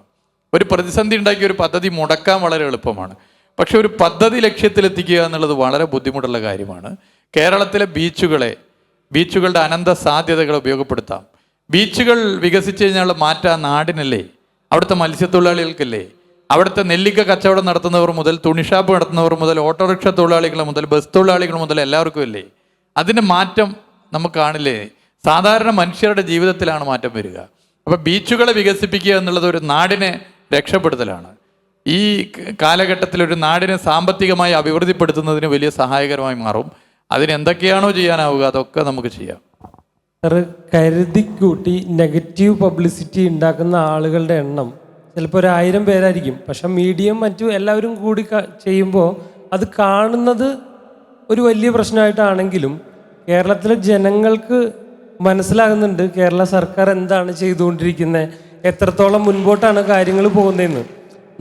ഒരു പ്രതിസന്ധി ഉണ്ടാക്കി ഒരു പദ്ധതി മുടക്കാൻ വളരെ എളുപ്പമാണ്. പക്ഷെ ഒരു പദ്ധതി ലക്ഷ്യത്തിലെത്തിക്കുക എന്നുള്ളത് വളരെ ബുദ്ധിമുട്ടുള്ള കാര്യമാണ്. കേരളത്തിലെ ബീച്ചുകളുടെ അനന്ത സാധ്യതകൾ ഉപയോഗപ്പെടുത്താം. ബീച്ചുകൾ വികസിച്ച് കഴിഞ്ഞാൽ മാറ്റാൻ നാടിനല്ലേ, അവിടുത്തെ മത്സ്യത്തൊഴിലാളികൾക്കല്ലേ, അവിടുത്തെ നെല്ലിക്ക കച്ചവടം നടത്തുന്നവർ മുതൽ തുണിഷാപ്പ് നടത്തുന്നവർ മുതൽ ഓട്ടോറിക്ഷ തൊഴിലാളികൾ മുതൽ ബസ് തൊഴിലാളികൾ മുതൽ എല്ലാവർക്കും അല്ലേ. അതിൻ്റെ മാറ്റം നമുക്ക് കാണില്ലേ? സാധാരണ മനുഷ്യരുടെ ജീവിതത്തിലാണ് മാറ്റം വരിക. അപ്പോൾ ബീച്ചുകളെ വികസിപ്പിക്കുക എന്നുള്ളത് ഒരു നാടിനെ രക്ഷപ്പെടുത്തലാണ്. ഈ കാലഘട്ടത്തിൽ ഒരു നാടിനെ സാമ്പത്തികമായി അഭിവൃദ്ധിപ്പെടുത്തുന്നതിന് വലിയ സഹായകരമായി മാറും. അതിന് എന്തൊക്കെയാണോ ചെയ്യാനാവുക അതൊക്കെ നമുക്ക് ചെയ്യാം. കരുതിക്കൂട്ടി നെഗറ്റീവ് പബ്ലിസിറ്റി ഉണ്ടാക്കുന്ന ആളുകളുടെ എണ്ണം ചിലപ്പോൾ 1000 പേരായിരിക്കും. പക്ഷെ മീഡിയയും മറ്റും എല്ലാവരും കൂടി ചെയ്യുമ്പോൾ അത് കാണുന്നത് ഒരു വലിയ പ്രശ്നമായിട്ടാണെങ്കിലും കേരളത്തിലെ ജനങ്ങൾക്ക് മനസ്സിലാകുന്നുണ്ട് കേരള സർക്കാർ എന്താണ് ചെയ്തുകൊണ്ടിരിക്കുന്നത്, എത്രത്തോളം മുൻപോട്ടാണ് കാര്യങ്ങൾ പോകുന്നതെന്ന്.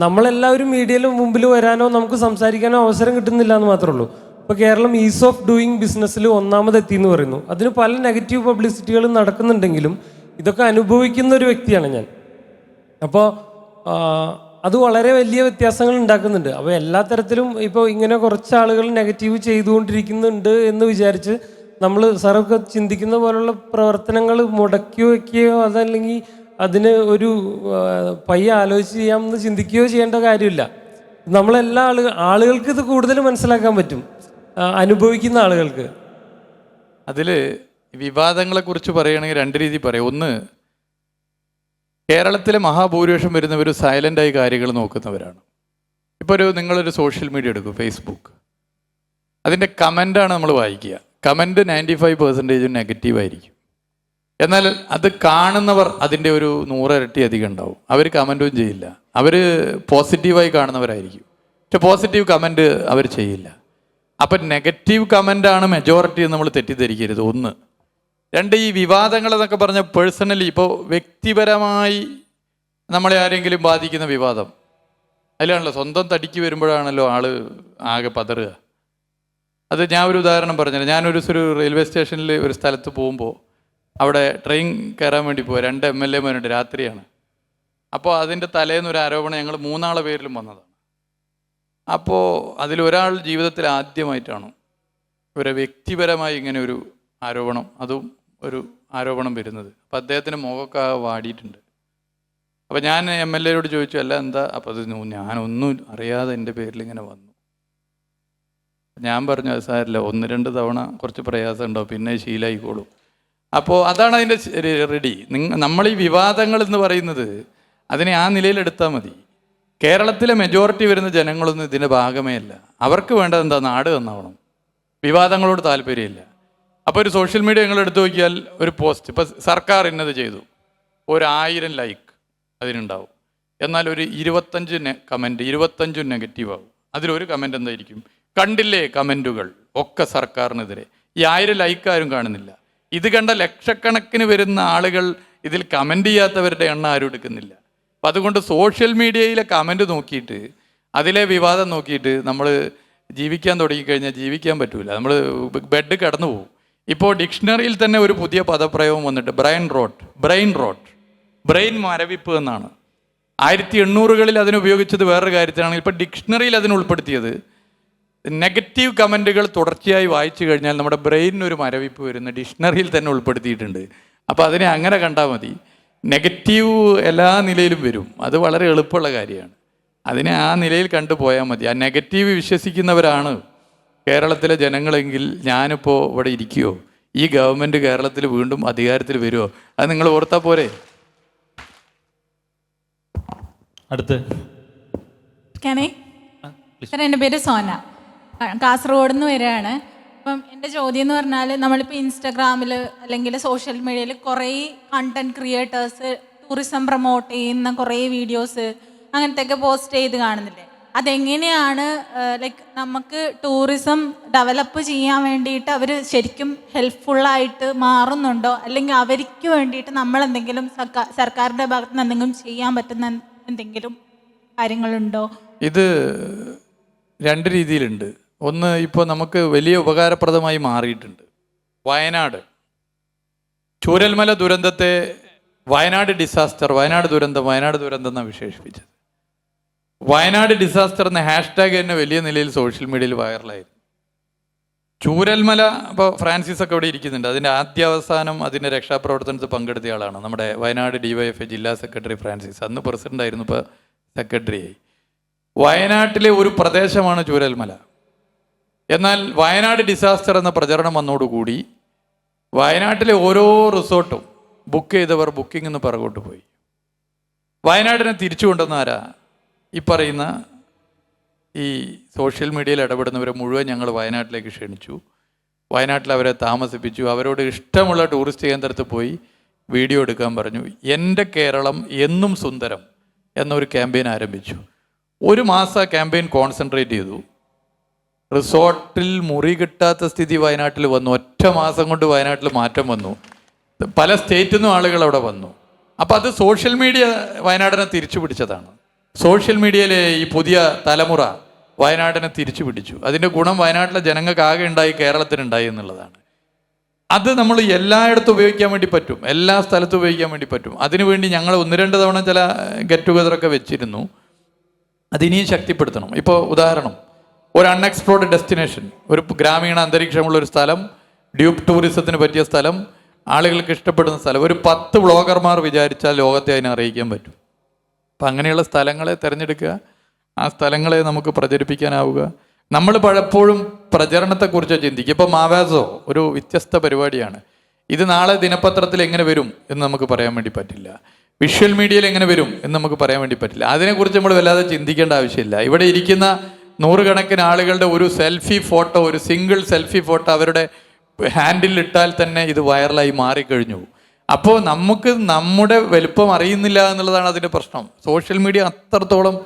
നമ്മളെല്ലാവരും മീഡിയയിൽ മുമ്പിൽ വരാനോ നമുക്ക് സംസാരിക്കാനോ അവസരം കിട്ടുന്നില്ല എന്ന് മാത്രമേ ഉള്ളൂ. ഇപ്പോൾ കേരളം ഈസ് ഓഫ് ഡൂയിങ് ബിസിനസ്സിൽ ഒന്നാമതെത്തി എന്ന് പറയുന്നു. അതിന് പല നെഗറ്റീവ് പബ്ലിസിറ്റികളും നടക്കുന്നുണ്ടെങ്കിലും ഇതൊക്കെ അനുഭവിക്കുന്ന ഒരു വ്യക്തിയാണ് ഞാൻ. അപ്പോൾ അത് വളരെ വലിയ വ്യത്യാസങ്ങൾ ഉണ്ടാക്കുന്നുണ്ട്. അപ്പോൾ എല്ലാ തരത്തിലും ഇപ്പോൾ ഇങ്ങനെ കുറച്ച് ആളുകൾ നെഗറ്റീവ് ചെയ്തുകൊണ്ടിരിക്കുന്നുണ്ട് എന്ന് വിചാരിച്ച് നമ്മൾ സാറൊക്കെ ചിന്തിക്കുന്ന പോലുള്ള പ്രവർത്തനങ്ങൾ മുടക്കി വയ്ക്കുകയോ അതല്ലെങ്കിൽ അതിന് ഒരു പയ്യെ ആലോചിച്ച് ചെയ്യാമെന്ന് ചിന്തിക്കുകയോ ചെയ്യേണ്ട കാര്യമില്ല. നമ്മളെല്ലാ ആളുകൾക്ക് ഇത് കൂടുതൽ മനസ്സിലാക്കാൻ പറ്റും, അനുഭവിക്കുന്ന ആളുകൾക്ക്. അതിൽ വിവാദങ്ങളെക്കുറിച്ച് പറയുകയാണെങ്കിൽ രണ്ട് രീതി പറയാം. ഒന്ന്, കേരളത്തിലെ മഹാഭൂരിപക്ഷം വരുന്നവർ സൈലൻ്റായി കാര്യങ്ങൾ നോക്കുന്നവരാണ്. ഇപ്പോൾ നിങ്ങളൊരു സോഷ്യൽ മീഡിയ എടുക്കും, ഫേസ്ബുക്ക്, അതിൻ്റെ കമൻ്റാണ് നമ്മൾ വായിക്കുക. കമൻറ്റ് 95% നെഗറ്റീവായിരിക്കും. എന്നാൽ അത് കാണുന്നവർ അതിൻ്റെ ഒരു 100 ഇരട്ടി അധികം ഉണ്ടാവും. അവർ കമൻറ്റും ചെയ്യില്ല, അവർ പോസിറ്റീവായി കാണുന്നവരായിരിക്കും. പക്ഷെ പോസിറ്റീവ് കമൻറ്റ് അവർ ചെയ്യില്ല. അപ്പം നെഗറ്റീവ് കമൻ്റാണ് മെജോറിറ്റി എന്ന് നമ്മൾ തെറ്റിദ്ധരിക്കരുത്. ഒന്ന്. രണ്ട്, ഈ വിവാദങ്ങളെന്നൊക്കെ പറഞ്ഞ പേഴ്സണലി ഇപ്പോൾ വ്യക്തിപരമായി നമ്മളെ ആരെങ്കിലും ബാധിക്കുന്ന വിവാദം, അതിലാണല്ലോ സ്വന്തം തടിക്ക് വരുമ്പോഴാണല്ലോ ആള് ആകെ പതറുക. അത് ഞാൻ ഒരു ഉദാഹരണം പറഞ്ഞില്ല. ഞാനൊരു റെയിൽവേ സ്റ്റേഷനിൽ ഒരു സ്ഥലത്ത് പോകുമ്പോൾ അവിടെ ട്രെയിൻ കയറാൻ വേണ്ടി പോയി. 2 MLA-മാരുണ്ട്, രാത്രിയാണ്. അപ്പോൾ അതിൻ്റെ തലേന്നൊരു ആരോപണം ഞങ്ങൾ 3 ആളെ പേരിലും വന്നതാണ്. അപ്പോൾ അതിലൊരാൾ ജീവിതത്തിൽ ആദ്യമായിട്ടാണ് ഒരു വ്യക്തിപരമായി ഇങ്ങനെ ഒരു ആരോപണം, അതും ഒരു ആരോപണം വരുന്നത്. അപ്പോൾ അദ്ദേഹത്തിന് മുഖമൊക്കെ വാടിയിട്ടുണ്ട്. അപ്പോൾ ഞാൻ MLA-യോട് ചോദിച്ചു, അല്ല എന്താ? അപ്പോൾ അത് ഞാനൊന്നും അറിയാതെ എൻ്റെ പേരിൽ ഇങ്ങനെ വന്നു. ഞാൻ പറഞ്ഞു, അത് സാരില്ല, 1-2 തവണ കുറച്ച് പ്രയാസം ഉണ്ടാവും, പിന്നെ ശീലമായിക്കോളും. അപ്പോൾ അതാണ് അതിൻ്റെ റെഡി. നമ്മൾ ഈ വിവാദങ്ങൾ എന്ന് പറയുന്നത് അതിനെ ആ നിലയിലെടുത്താൽ മതി. കേരളത്തിലെ മെജോറിറ്റി വരുന്ന ജനങ്ങളൊന്നും ഇതിൻ്റെ ഭാഗമേ അല്ല. അവർക്ക് വേണ്ടത് എന്താ? നാട് നന്നാവണം. വിവാദങ്ങളോട് താല്പര്യമില്ല. അപ്പോൾ ഒരു സോഷ്യൽ മീഡിയ നിങ്ങൾ എടുത്തു നോക്കിയാൽ ഒരു പോസ്റ്റ്, ഇപ്പോൾ സർക്കാർ ഇന്നത് ചെയ്തു, 1000 ലൈക്ക് അതിനുണ്ടാവും. എന്നാൽ ഒരു 25 കമൻറ്റ്, 25 നെഗറ്റീവ് ആവും. അതിലൊരു കമൻറ്റ് എന്തായിരിക്കും? കണ്ടില്ലേ കമൻറ്റുകൾ ഒക്കെ സർക്കാരിനെതിരെ. ഈ 1000 ലൈക്ക് ആരും കാണുന്നില്ല. ഇത് കണ്ട ലക്ഷക്കണക്കിന് വരുന്ന ആളുകൾ ഇതിൽ കമൻറ്റ് ചെയ്യാത്തവരുടെ എണ്ണം ആരും എടുക്കുന്നില്ല. അപ്പം അതുകൊണ്ട് സോഷ്യൽ മീഡിയയിലെ കമൻറ്റ് നോക്കിയിട്ട് അതിലെ വിവാദം നോക്കിയിട്ട് നമ്മൾ ജീവിക്കാൻ തുടങ്ങിക്കഴിഞ്ഞാൽ ജീവിക്കാൻ പറ്റില്ല. നമ്മൾ ബെഡ് കടന്നു പോകും. ഇപ്പോൾ ഡിക്ഷണറിയിൽ തന്നെ ഒരു പുതിയ പദപ്രയോഗം വന്നിട്ട് ബ്രെയിൻ മരവിപ്പ് എന്നാണ്. 1800-കളിൽ അതിനുപയോഗിച്ചത് വേറൊരു കാര്യത്തിലാണ്. ഇപ്പോൾ ഡിക്ഷണറിയിൽ അതിന് ഉൾപ്പെടുത്തിയത് നെഗറ്റീവ് കമൻറ്റുകൾ തുടർച്ചയായി വായിച്ചു കഴിഞ്ഞാൽ നമ്മുടെ ബ്രെയിനിനൊരു മരവിപ്പ് വരുന്ന ഡിക്ഷണറിയിൽ തന്നെ ഉൾപ്പെടുത്തിയിട്ടുണ്ട്. അപ്പോൾ അതിനെ അങ്ങനെ കണ്ടാൽ മതി. നെഗറ്റീവ് എല്ലാ നിലയിലും വരും. അത് വളരെ എളുപ്പമുള്ള കാര്യമാണ്. അതിനെ ആ നിലയിൽ കണ്ടുപോയാൽ മതി. ആ നെഗറ്റീവ് വിശ്വസിക്കുന്നവരാണ് കേരളത്തിലെ ജനങ്ങളെങ്കിൽ ഞാനിപ്പോൾ ഇവിടെ ഇരിക്കുമോ? ഈ ഗവൺമെൻറ് കേരളത്തിൽ വീണ്ടും അധികാരത്തിൽ വരുമോ? അത് നിങ്ങൾ ഓർത്താൽ പോരെ. അടുത്ത് എൻ്റെ പേര് സോന, കാസർഗോഡ് നിന്ന് വരികയാണ്. അപ്പം എൻ്റെ ചോദ്യം എന്ന് പറഞ്ഞാൽ, നമ്മളിപ്പോൾ ഇൻസ്റ്റഗ്രാമിൽ അല്ലെങ്കിൽ സോഷ്യൽ മീഡിയയിൽ കുറേ കണ്ടൻറ് ക്രിയേറ്റേഴ്സ് ടൂറിസം പ്രൊമോട്ട് ചെയ്യുന്ന കുറേ വീഡിയോസ് അങ്ങനത്തെയൊക്കെ പോസ്റ്റ് ചെയ്ത് കാണുന്നില്ലേ? അതെങ്ങനെയാണ് ലൈക്ക് നമുക്ക് ടൂറിസം ഡെവലപ്പ് ചെയ്യാൻ വേണ്ടിയിട്ട് അവർ ശരിക്കും ഹെൽപ്ഫുള്ളായിട്ട് മാറുന്നുണ്ടോ, അല്ലെങ്കിൽ അവർക്ക് വേണ്ടിയിട്ട് നമ്മളെന്തെങ്കിലും സർക്കാരിൻ്റെ ഭാഗത്ത് നിന്ന് എന്തെങ്കിലും ചെയ്യാൻ പറ്റുന്ന എന്തെങ്കിലും കാര്യങ്ങളുണ്ടോ? ഇത് 2 രീതിയിലുണ്ട്. ഒന്ന്, ഇപ്പോൾ നമുക്ക് വലിയ ഉപകാരപ്രദമായി മാറിയിട്ടുണ്ട്. വയനാട് ചൂരൽമല ദുരന്തത്തെ വയനാട് ദുരന്തം എന്നാണ് വിശേഷിപ്പിച്ചത്. വയനാട് ഡിസാസ്റ്റർ എന്ന ഹാഷ്ടാഗ് തന്നെ വലിയ നിലയിൽ സോഷ്യൽ മീഡിയയിൽ വൈറലായിരുന്നു. ചൂരൽമല, ഇപ്പോൾ ഫ്രാൻസിസ് ഒക്കെ ഇവിടെ ഇരിക്കുന്നുണ്ട്, അതിൻ്റെ ആദ്യാവസാനം അതിൻ്റെ രക്ഷാപ്രവർത്തനത്തിൽ പങ്കെടുത്ത ആളാണ് നമ്മുടെ വയനാട് DYFI ജില്ലാ സെക്രട്ടറി ഫ്രാൻസിസ്. അന്ന് പ്രസിഡന്റ് ആയിരുന്നു, ഇപ്പോൾ സെക്രട്ടറിയായി. വയനാട്ടിലെ ഒരു പ്രദേശമാണ് ചൂരൽമല. എന്നാൽ വയനാട് ഡിസാസ്റ്റർ എന്ന പ്രചരണം വന്നതോടുകൂടി വയനാട്ടിലെ ഓരോ റിസോർട്ടും ബുക്ക് ചെയ്തവർ ബുക്കിംഗ് എന്ന് പിറകോട്ട് പോയി. വയനാടിനെ തിരിച്ചു കൊണ്ടുവന്ന ആരാ? ഈ പറയുന്ന ഈ സോഷ്യൽ മീഡിയയിൽ ഇടപെടുന്നവരെ മുഴുവൻ ഞങ്ങൾ വയനാട്ടിലേക്ക് ക്ഷണിച്ചു. വയനാട്ടിൽ അവരെ താമസിപ്പിച്ചു. അവരോട് ഇഷ്ടമുള്ള ടൂറിസ്റ്റ് കേന്ദ്രത്തിൽ പോയി വീഡിയോ എടുക്കാൻ പറഞ്ഞു. എൻ്റെ കേരളം എന്നും സുന്ദരം എന്നൊരു ക്യാമ്പയിൻ ആരംഭിച്ചു. 1 മാസം ആ ക്യാമ്പയിൻ കോൺസെൻട്രേറ്റ് ചെയ്തു. റിസോർട്ടിൽ മുറി കിട്ടാത്ത സ്ഥിതി വയനാട്ടിൽ വന്നു. 1 മാസം കൊണ്ട് വയനാട്ടിൽ മാറ്റം വന്നു. പല സ്റ്റേറ്റിൽ നിന്നും ആളുകൾ അവിടെ വന്നു. അപ്പോൾ അത് സോഷ്യൽ മീഡിയ വയനാടിനെ തിരിച്ചു പിടിച്ചതാണ്. സോഷ്യൽ മീഡിയയിലെ ഈ പുതിയ തലമുറ വയനാടിനെ തിരിച്ചു പിടിച്ചു. അതിൻ്റെ ഗുണം വയനാട്ടിലെ ജനങ്ങൾക്ക് ആകെ ഉണ്ടായി, കേരളത്തിനുണ്ടായി എന്നുള്ളതാണ്. അത് നമ്മൾ എല്ലായിടത്തും ഉപയോഗിക്കാൻ വേണ്ടി പറ്റും, എല്ലാ സ്ഥലത്തും ഉപയോഗിക്കാൻ വേണ്ടി പറ്റും. അതിനുവേണ്ടി ഞങ്ങൾ 1-2 തവണ ചില ഗെറ്റ് ടുഗദറൊക്കെ വെച്ചിരുന്നു. അതിനിയും ശക്തിപ്പെടുത്തണം. ഇപ്പോൾ ഉദാഹരണം, ഒരു അൺഎക്സ്പ്ലോർഡ് ഡെസ്റ്റിനേഷൻ, ഒരു ഗ്രാമീണ അന്തരീക്ഷമുള്ള ഒരു സ്ഥലം, ഡ്യൂപ്പ് ടൂറിസത്തിന് പറ്റിയ സ്ഥലം, ആളുകൾക്ക് ഇഷ്ടപ്പെടുന്ന സ്ഥലം, ഒരു 10 വ്ളോഗർമാർ വിചാരിച്ചാൽ ലോകത്തെ അതിനെ അറിയിക്കാൻ പറ്റും. അപ്പം അങ്ങനെയുള്ള സ്ഥലങ്ങളെ തിരഞ്ഞെടുക്കുക, ആ സ്ഥലങ്ങളെ നമുക്ക് പ്രചരിപ്പിക്കാനാവുക. നമ്മൾ പലപ്പോഴും പ്രചരണത്തെക്കുറിച്ച് ചിന്തിക്കും. ഇപ്പോൾ മാവാസോ ഒരു വ്യത്യസ്ത പരിപാടിയാണ്. ഇത് നാളെ ദിനപത്രത്തിൽ എങ്ങനെ വരും എന്ന് നമുക്ക് പറയാൻ വേണ്ടി പറ്റില്ല, വിഷ്വൽ മീഡിയയിൽ എങ്ങനെ വരും എന്ന് നമുക്ക് പറയാൻ വേണ്ടി പറ്റില്ല. അതിനെക്കുറിച്ച് നമ്മൾ വല്ലാതെ ചിന്തിക്കേണ്ട ആവശ്യമില്ല. ഇവിടെ ഇരിക്കുന്ന 100 കണക്കിന് ആളുകളുടെ ഒരു സെൽഫി ഫോട്ടോ, ഒരു സിംഗിൾ സെൽഫി ഫോട്ടോ അവരുടെ ഹാൻഡിൽ ഇട്ടാൽ തന്നെ ഇത് വൈറലായി മാറിക്കഴിഞ്ഞു. അപ്പോൾ നമുക്ക് നമ്മുടെ വലുപ്പം അറിയുന്നില്ല എന്നുള്ളതാണ് അതിൻ്റെ പ്രശ്നം. സോഷ്യൽ മീഡിയ അത്രത്തോളം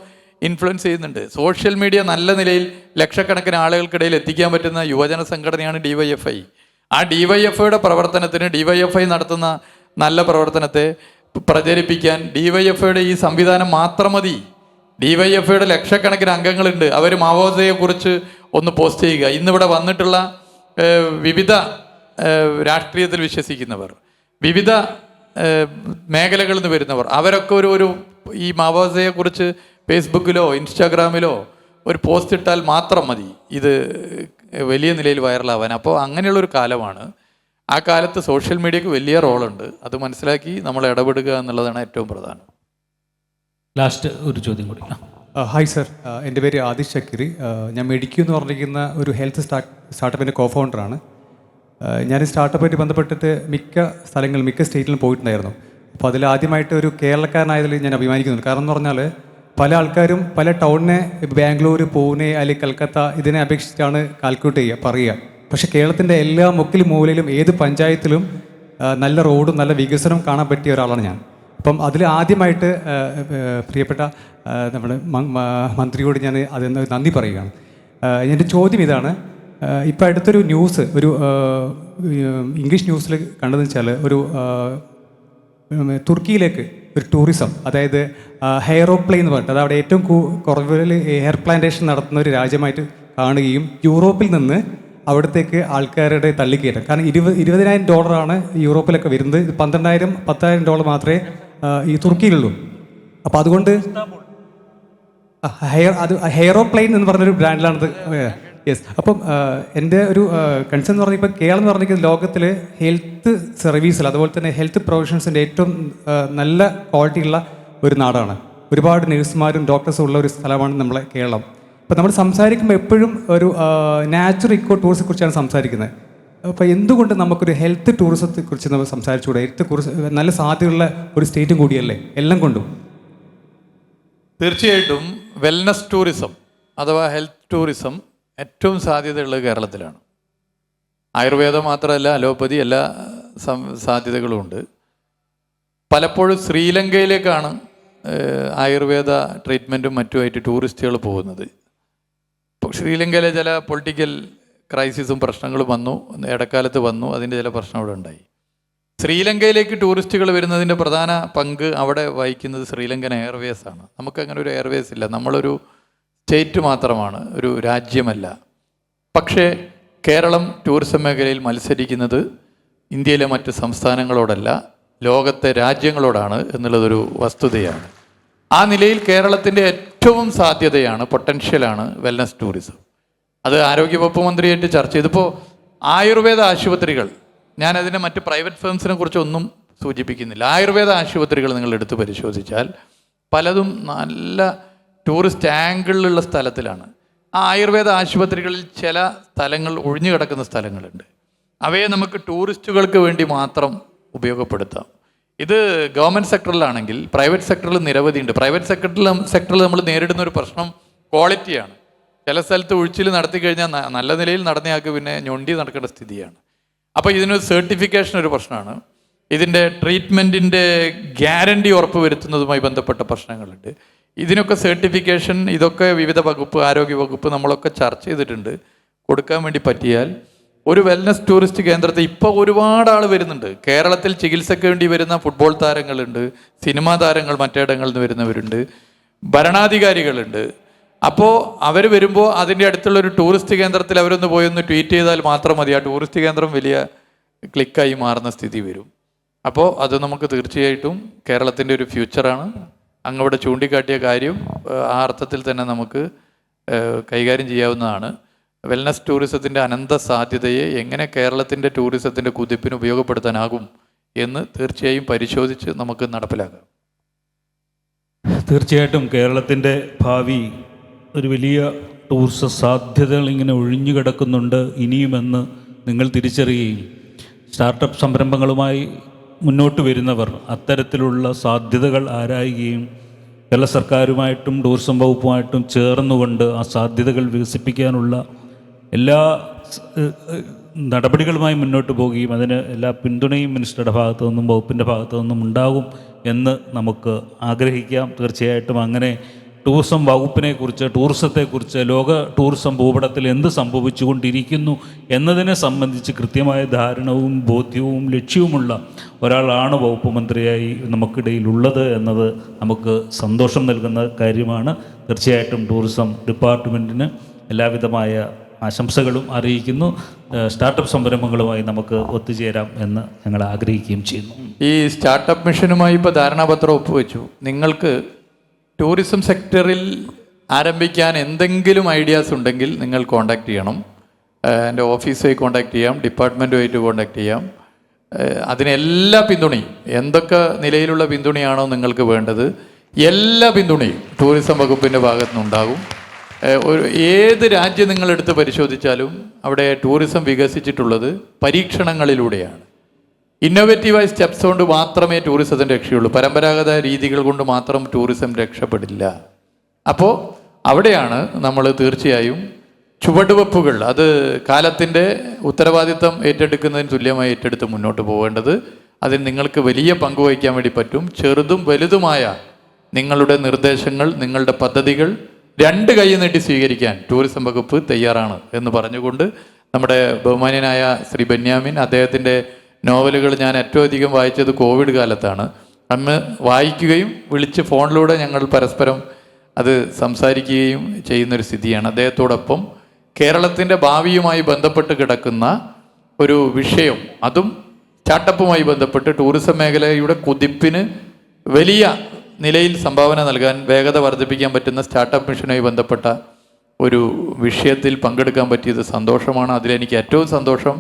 ഇൻഫ്ലുവൻസ് ചെയ്യുന്നുണ്ട്. സോഷ്യൽ മീഡിയ നല്ല നിലയിൽ ലക്ഷക്കണക്കിന് ആളുകൾക്കിടയിൽ എത്തിക്കാൻ പറ്റുന്ന യുവജന സംഘടനയാണ് DYFI. ആ DYFIയുടെ പ്രവർത്തനത്തിന്, DYFI നടത്തുന്ന നല്ല പ്രവർത്തനത്തെ പ്രചരിപ്പിക്കാൻ DYFIയുടെ ഈ സംവിധാനം മാത്രം മതി. DYFIയുടെ ലക്ഷക്കണക്കിന് അംഗങ്ങളുണ്ട്. അവർ മാവോസയെക്കുറിച്ച് ഒന്ന് പോസ്റ്റ് ചെയ്യുക. ഇന്നിവിടെ വന്നിട്ടുള്ള വിവിധ രാഷ്ട്രീയത്തിൽ വിശ്വസിക്കുന്നവർ, വിവിധ മേഖലകളിൽ നിന്ന് വരുന്നവർ, അവരൊക്കെ ഒരു ഈ മാവോസയെക്കുറിച്ച് ഫേസ്ബുക്കിലോ ഇൻസ്റ്റാഗ്രാമിലോ ഒരു പോസ്റ്റ് ഇട്ടാൽ മാത്രം മതി ഇത് വലിയ നിലയിൽ വൈറലാവാൻ. അപ്പോൾ അങ്ങനെയുള്ളൊരു കാലമാണ്. ആ കാലത്ത് സോഷ്യൽ മീഡിയക്ക് വലിയ റോളുണ്ട്. അത് മനസ്സിലാക്കി നമ്മൾ ഇടപെടുക എന്നുള്ളതാണ് ഏറ്റവും പ്രധാനം. ലാസ്റ്റ് ഒരു ചോദ്യം കൂടി. ഹായ് സർ, എൻ്റെ പേര് ആദിഷ് ഷക്കീർ. ഞാൻ മെഡിക്യൂ എന്ന് പറഞ്ഞിരിക്കുന്ന ഒരു ഹെൽത്ത് സ്റ്റാർട്ടപ്പിൻ്റെ കോഫൗണ്ടറാണ്. ഞാൻ സ്റ്റാർട്ടപ്പുമായിട്ട് ബന്ധപ്പെട്ടിട്ട് മിക്ക സ്റ്റേറ്റിലും പോയിട്ടുണ്ടായിരുന്നു. അപ്പോൾ അതിൽ ആദ്യമായിട്ട് ഒരു കേരളക്കാരനായതിൽ ഞാൻ അഭിമാനിക്കുന്നുണ്ട്. കാരണം എന്ന് പറഞ്ഞാൽ പല ആൾക്കാരും പല ടൗണിനെ, ബാംഗ്ലൂർ, പൂനെ അല്ലെങ്കിൽ കൽക്കത്ത, ഇതിനെ അപേക്ഷിച്ചിട്ടാണ് കാൽക്കുലേറ്റ് പറയുക. പക്ഷേ കേരളത്തിൻ്റെ എല്ലാ മുക്കിലും മൂലയിലും ഏത് പഞ്ചായത്തിലും നല്ല റോഡും നല്ല വികസനവും കാണാൻ പറ്റിയ ഒരാളാണ് ഞാൻ. അപ്പം അതിൽ ആദ്യമായിട്ട് പ്രിയപ്പെട്ട നമ്മുടെ മന്ത്രിയോട് ഞാൻ അതിന് നന്ദി പറയുകയാണ്. എൻ്റെ ചോദ്യം ഇതാണ്. ഇപ്പോൾ അടുത്തൊരു ന്യൂസ്, ഒരു ഇംഗ്ലീഷ് ന്യൂസിൽ കണ്ടതെന്ന് വെച്ചാൽ ഒരു തുർക്കിയിലേക്ക് ഒരു ടൂറിസം, അതായത് ഹെയറോപ്ലെയിൻ എന്ന് പറഞ്ഞിട്ട്, അത് അവിടെ ഏറ്റവും കുറവിൽ ഹെയർ പ്ലാന്റേഷൻ നടത്തുന്ന ഒരു രാജ്യമായിട്ട് കാണുകയും യൂറോപ്പിൽ നിന്ന് അവിടത്തേക്ക് ആൾക്കാരുടെ തള്ളിക്കയറ്റം, കാരണം $20,000 യൂറോപ്പിലൊക്കെ വരുന്നത്, $10,000 മാത്രമേ ഈ തുർക്കിയിലുള്ളൂ. അപ്പോൾ അതുകൊണ്ട് ഹെയറോപ്ലെയിൻ എന്ന് പറഞ്ഞൊരു ബ്രാൻഡിലാണത്. യെസ്. അപ്പം എൻ്റെ ഒരു കൺസേൺ എന്ന് പറഞ്ഞാൽ ഇപ്പോൾ കേരളം എന്ന് പറഞ്ഞിരിക്കുന്നത് ലോകത്തിൽ ഹെൽത്ത് സർവീസിൽ, അതുപോലെ തന്നെ ഹെൽത്ത് പ്രൊഫഷണൽസിൻ്റെ ഏറ്റവും നല്ല ക്വാളിറ്റിയുള്ള ഒരു നാടാണ്. ഒരുപാട് നഴ്സുമാരും ഡോക്ടേഴ്സും ഉള്ള ഒരു സ്ഥലമാണ് നമ്മളെ കേരളം. അപ്പോൾ നമ്മൾ സംസാരിക്കുമ്പോൾ എപ്പോഴും ഒരു നാച്ചുറൽ ഇക്കോ ടൂറിസത്തെ കുറിച്ചാണ് സംസാരിക്കുന്നത്. അപ്പോൾ എന്തുകൊണ്ട് നമുക്കൊരു ഹെൽത്ത് ടൂറിസത്തെ കുറിച്ച് നമ്മൾ സംസാരിച്ചുകൂടെ? ഹെൽത്ത് കുറിച്ച് നല്ല സാധ്യതയുള്ള ഒരു സ്റ്റേറ്റും കൂടിയല്ലേ എല്ലാം കൊണ്ടും? തീർച്ചയായിട്ടും വെൽനസ് ടൂറിസം അഥവാ ഹെൽത്ത് ടൂറിസം ഏറ്റവും സാധ്യതയുള്ളത് കേരളത്തിലാണ്. ആയുർവേദം മാത്രമല്ല, അലോപ്പതി, എല്ലാ സാധ്യതകളും ഉണ്ട്. പലപ്പോഴും ശ്രീലങ്കയിലേക്കാണ് ആയുർവേദ ട്രീറ്റ്മെൻറ്റും മറ്റുമായിട്ട് ടൂറിസ്റ്റുകൾ പോകുന്നത്. ഇപ്പോൾ ശ്രീലങ്കയിലെ ചില പൊളിറ്റിക്കൽ ക്രൈസിസും പ്രശ്നങ്ങളും വന്നു, ഇടക്കാലത്ത് വന്നു, അതിൻ്റെ ചില പ്രശ്നം അവിടെ ഉണ്ടായി. ശ്രീലങ്കയിലേക്ക് ടൂറിസ്റ്റുകൾ വരുന്നതിൻ്റെ പ്രധാന പങ്ക് അവിടെ വഹിക്കുന്നത് ശ്രീലങ്കൻ എയർവേസ് ആണ്. നമുക്കങ്ങനെ ഒരു എയർവേസ് ഇല്ല, നമ്മളൊരു സ്റ്റേറ്റ് മാത്രമാണ്, ഒരു രാജ്യമല്ല. പക്ഷേ കേരളം ടൂറിസം മേഖലയിൽ മത്സരിക്കുന്നത് ഇന്ത്യയിലെ മറ്റ് സംസ്ഥാനങ്ങളോടല്ല, ലോകത്തെ രാജ്യങ്ങളോടാണ് എന്നുള്ളതൊരു വസ്തുതയാണ്. ആ നിലയിൽ കേരളത്തിൻ്റെ ഏറ്റവും സാധ്യതയാണ്, പൊട്ടൻഷ്യലാണ് വെൽനസ് ടൂറിസം. അത് ആരോഗ്യവകുപ്പ് മന്ത്രിയായിട്ട് ചർച്ച ചെയ്തപ്പോൾ ആയുർവേദ ആശുപത്രികൾ, ഞാനതിനെ മറ്റ് പ്രൈവറ്റ് ഫേംസിനെ കുറിച്ചൊന്നും സൂചിപ്പിക്കുന്നില്ല, ആയുർവേദ ആശുപത്രികൾ നിങ്ങൾ എടുത്ത് പരിശോധിച്ചാൽ പലതും നല്ല ടൂറിസ്റ്റ് ആംഗിളിലുള്ള സ്ഥലത്തിലാണ്. ആ ആയുർവേദ ആശുപത്രികളിൽ ചില സ്ഥലങ്ങൾ ഒഴിഞ്ഞു കിടക്കുന്ന സ്ഥലങ്ങളുണ്ട്. അവയെ നമുക്ക് ടൂറിസ്റ്റുകൾക്ക് വേണ്ടി മാത്രം ഉപയോഗപ്പെടുത്താം. ഇത് ഗവൺമെൻറ് സെക്ടറിലാണെങ്കിൽ പ്രൈവറ്റ് സെക്ടറിൽ നിരവധിയുണ്ട്. പ്രൈവറ്റ് സെക്ടറിൽ നമ്മൾ നേരിടുന്ന ഒരു പ്രശ്നം ക്വാളിറ്റിയാണ്. ചില സ്ഥലത്ത് ഒഴിച്ചിൽ നടത്തി കഴിഞ്ഞാൽ നല്ല നിലയിൽ നടന്നയാൾക്ക് പിന്നെ ഞൊണ്ടി നടക്കേണ്ട സ്ഥിതിയാണ്. അപ്പോൾ ഇതിനൊരു സർട്ടിഫിക്കേഷൻ ഒരു പ്രശ്നമാണ്. ഇതിൻ്റെ ട്രീറ്റ്മെൻറ്റിൻ്റെ ഗ്യാരണ്ടി ഉറപ്പുവരുത്തുന്നതുമായി ബന്ധപ്പെട്ട പ്രശ്നങ്ങളുണ്ട്. ഇതിനൊക്കെ സർട്ടിഫിക്കേഷൻ, ഇതൊക്കെ വിവിധ വകുപ്പ്, ആരോഗ്യ വകുപ്പ് നമ്മളൊക്കെ ചർച്ച ചെയ്തിട്ടുണ്ട്. കൊടുക്കാൻ വേണ്ടി പറ്റിയാൽ ഒരു വെൽനസ് ടൂറിസ്റ്റ് കേന്ദ്രത്തിൽ ഇപ്പോൾ ഒരുപാട് ആൾ വരുന്നുണ്ട്. കേരളത്തിൽ ചികിത്സയ്ക്ക് വേണ്ടി വരുന്ന ഫുട്ബോൾ താരങ്ങളുണ്ട്, സിനിമാ താരങ്ങൾ മറ്റിടങ്ങളിൽ നിന്ന് വരുന്നവരുണ്ട്, ഭരണാധികാരികളുണ്ട്, അപ്പോൾ അവർ വരുമ്പോൾ അതിൻ്റെ അടുത്തുള്ള ഒരു ടൂറിസ്റ്റ് കേന്ദ്രത്തിൽ അവരൊന്ന് പോയി ഒന്ന് ട്വീറ്റ് ചെയ്താൽ മാത്രം മതി, ആ ടൂറിസ്റ്റ് കേന്ദ്രം വലിയ ക്ലിക്കായി മാറുന്ന സ്ഥിതി വരും. അപ്പോൾ അത് നമുക്ക് തീർച്ചയായിട്ടും കേരളത്തിൻ്റെ ഒരു ഫ്യൂച്ചറാണ്. അങ്ങവിടെ ചൂണ്ടിക്കാട്ടിയ കാര്യം ആ അർത്ഥത്തിൽ തന്നെ നമുക്ക് കൈകാര്യം ചെയ്യാവുന്നതാണ്. വെൽനസ് ടൂറിസത്തിൻ്റെ അനന്ത സാധ്യതയെ എങ്ങനെ കേരളത്തിൻ്റെ ടൂറിസത്തിൻ്റെ കുതിപ്പിന് ഉപയോഗപ്പെടുത്താനാകും എന്ന് തീർച്ചയായും പരിശോധിച്ച് നമുക്ക് നടപ്പിലാക്കാം. തീർച്ചയായിട്ടും കേരളത്തിൻ്റെ ഭാവി ഒരു വലിയ ടൂറിസ സാധ്യതകൾ ഇങ്ങനെ ഒഴിഞ്ഞു കിടക്കുന്നുണ്ട് ഇനിയുമെന്ന് നിങ്ങൾ തിരിച്ചറിയുകയും സ്റ്റാർട്ടപ്പ് സംരംഭങ്ങളുമായി മുന്നോട്ട് വരുന്നവർ അത്തരത്തിലുള്ള സാധ്യതകൾ ആരായുകയും കേരള സർക്കാരുമായിട്ടും ടൂറിസം വകുപ്പുമായിട്ടും ചേർന്നുകൊണ്ട് ആ സാധ്യതകൾ വികസിപ്പിക്കാനുള്ള എല്ലാ നടപടികളുമായി മുന്നോട്ട് പോവുകയും അതിന് എല്ലാ പിന്തുണയും മിനിസ്റ്ററുടെ ഭാഗത്തു നിന്നും വകുപ്പിൻ്റെ ഭാഗത്തു നിന്നും ഉണ്ടാകും എന്ന് നമുക്ക് ആഗ്രഹിക്കാം. തീർച്ചയായിട്ടും അങ്ങനെ ടൂറിസം വകുപ്പിനെക്കുറിച്ച്, ടൂറിസത്തെക്കുറിച്ച്, ലോക ടൂറിസം ഭൂപടത്തിൽ എന്ത് സംഭവിച്ചുകൊണ്ടിരിക്കുന്നു എന്നതിനെ സംബന്ധിച്ച് കൃത്യമായ ധാരണവും ബോധ്യവും ലക്ഷ്യവുമുള്ള ഒരാളാണ് വകുപ്പ് മന്ത്രിയായി നമുക്കിടയിലുള്ളത് എന്നത് നമുക്ക് സന്തോഷം നൽകുന്ന കാര്യമാണ്. തീർച്ചയായിട്ടും ടൂറിസം ഡിപ്പാർട്ട്മെൻറ്റിന് എല്ലാവിധമായ ആശംസകളും അറിയിക്കുന്നു. സ്റ്റാർട്ടപ്പ് സംരംഭങ്ങളുമായി നമുക്ക് ഒത്തുചേരാം എന്ന് ഞങ്ങൾ ആഗ്രഹിക്കുകയും ചെയ്യുന്നു. ഈ സ്റ്റാർട്ടപ്പ് മിഷനുമായി ഇപ്പോൾ ധാരണാപത്രം ഒപ്പുവെച്ചു. നിങ്ങൾക്ക് ടൂറിസം സെക്ടറിൽ ആരംഭിക്കാൻ എന്തെങ്കിലും ഐഡിയാസ് ഉണ്ടെങ്കിൽ നിങ്ങൾ കോൺടാക്ട് ചെയ്യണം. എൻ്റെ ഓഫീസുമായി കോൺടാക്ട് ചെയ്യാം, ഡിപ്പാർട്ട്മെൻറ്റുമായിട്ട് കോൺടാക്ട് ചെയ്യാം. അതിനെല്ലാ പിന്തുണയും, എന്തൊക്കെ നിലയിലുള്ള പിന്തുണയാണോ നിങ്ങൾക്ക് വേണ്ടത്, എല്ലാ പിന്തുണയും ടൂറിസം വകുപ്പിൻ്റെ ഭാഗത്തു നിന്നുണ്ടാകും. ഏത് രാജ്യം നിങ്ങളെടുത്ത് പരിശോധിച്ചാലും അവിടെ ടൂറിസം വികസിച്ചിട്ടുള്ളത് പരീക്ഷണങ്ങളിലൂടെയാണ്. ഇന്നോവേറ്റീവായ സ്റ്റെപ്സ് കൊണ്ട് മാത്രമേ ടൂറിസത്തിന് രക്ഷയുള്ളൂ. പരമ്പരാഗത രീതികൾ കൊണ്ട് മാത്രം ടൂറിസം രക്ഷപ്പെടില്ല. അപ്പോൾ അവിടെയാണ് നമ്മൾ തീർച്ചയായും ചുവടുവെപ്പുകൾ, അത് കാലത്തിൻ്റെ ഉത്തരവാദിത്തം ഏറ്റെടുക്കുന്നതിന് തുല്യമായി ഏറ്റെടുത്ത് മുന്നോട്ട് പോകേണ്ടത്. അതിന് നിങ്ങൾക്ക് വലിയ പങ്ക് വഹിക്കാൻ വേണ്ടി പറ്റും. ചെറുതും വലുതുമായ നിങ്ങളുടെ നിർദ്ദേശങ്ങൾ, നിങ്ങളുടെ പദ്ധതികൾ രണ്ട് കൈ നീട്ടി സ്വീകരിക്കാൻ ടൂറിസം വകുപ്പ് തയ്യാറാണ് എന്ന് പറഞ്ഞുകൊണ്ട് നമ്മുടെ ബഹുമാന്യനായ ശ്രീ ബെന്യാമിൻ, അദ്ദേഹത്തിൻ്റെ നോവലുകൾ ഞാൻ ഏറ്റവും അധികം വായിച്ചത് കോവിഡ് കാലത്താണ്. അന്ന് വായിക്കുകയും വിളിച്ച് ഫോണിലൂടെ ഞങ്ങൾ പരസ്പരം അത് സംസാരിക്കുകയും ചെയ്യുന്നൊരു സ്ഥിതിയാണ്. അദ്ദേഹത്തോടൊപ്പം കേരളത്തിൻ്റെ ഭാവിയുമായി ബന്ധപ്പെട്ട് കിടക്കുന്ന ഒരു വിഷയം, അതും സ്റ്റാർട്ടപ്പുമായി ബന്ധപ്പെട്ട് ടൂറിസം മേഖലയുടെ കുതിപ്പിന് വലിയ നിലയിൽ സംഭാവന നൽകാൻ, വേഗത വർദ്ധിപ്പിക്കാൻ പറ്റുന്ന സ്റ്റാർട്ടപ്പ് മിഷനുമായി ബന്ധപ്പെട്ട ഒരു വിഷയത്തിൽ പങ്കെടുക്കാൻ പറ്റിയത് സന്തോഷമാണ്. അതിലെനിക്ക് ഏറ്റവും സന്തോഷം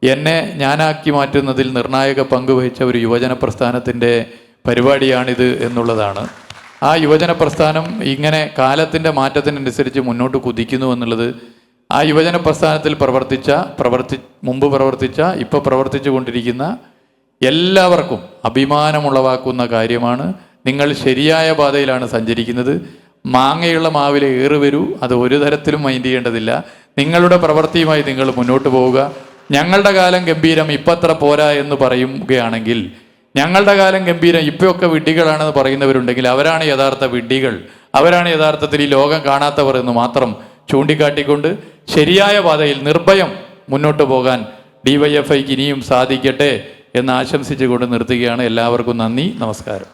എന്നെ ഞാനാക്കി മാറ്റുന്നതിൽ നിർണായക പങ്ക് വഹിച്ച ഒരു യുവജന പ്രസ്ഥാനത്തിൻ്റെ പരിപാടിയാണിത് എന്നുള്ളതാണ്. ആ യുവജന പ്രസ്ഥാനം ഇങ്ങനെ കാലത്തിൻ്റെ മാറ്റത്തിനനുസരിച്ച് മുന്നോട്ട് കുതിക്കുന്നു എന്നുള്ളത് ആ യുവജന പ്രസ്ഥാനത്തിൽ മുമ്പ് പ്രവർത്തിച്ച ഇപ്പോൾ പ്രവർത്തിച്ചു കൊണ്ടിരിക്കുന്ന എല്ലാവർക്കും അഭിമാനമുളവാക്കുന്ന കാര്യമാണ്. നിങ്ങൾ ശരിയായ പാതയിലാണ് സഞ്ചരിക്കുന്നത്. മാങ്ങയുള്ള മാവിലെ ഏറ് വരൂ, അത് ഒരു തരത്തിലും മൈൻഡ് ചെയ്യേണ്ടതില്ല. നിങ്ങളുടെ പ്രവൃത്തിയുമായി നിങ്ങൾ മുന്നോട്ട് പോവുക. ഞങ്ങളുടെ കാലം ഗംഭീരം, ഇപ്പത്ര പോരാ എന്ന് പറയുകയാണെങ്കിൽ, ഞങ്ങളുടെ കാലം ഗംഭീരം, ഇപ്പോഴൊക്കെ വിഡ്ഢികളാണെന്ന് പറയുന്നവരുണ്ടെങ്കിൽ അവരാണ് യഥാർത്ഥ വിഡ്ഢികൾ, അവരാണ് യഥാർത്ഥത്തിൽ ഈ ലോകം കാണാത്തവർ എന്ന് മാത്രം ചൂണ്ടിക്കാട്ടിക്കൊണ്ട് ശരിയായ പാതയിൽ നിർഭയം മുന്നോട്ട് പോകാൻ DYFIക്ക് ഇനിയും സാധിക്കട്ടെ എന്ന് ആശംസിച്ചുകൊണ്ട് നിർത്തുകയാണ്. എല്ലാവർക്കും നന്ദി, നമസ്കാരം.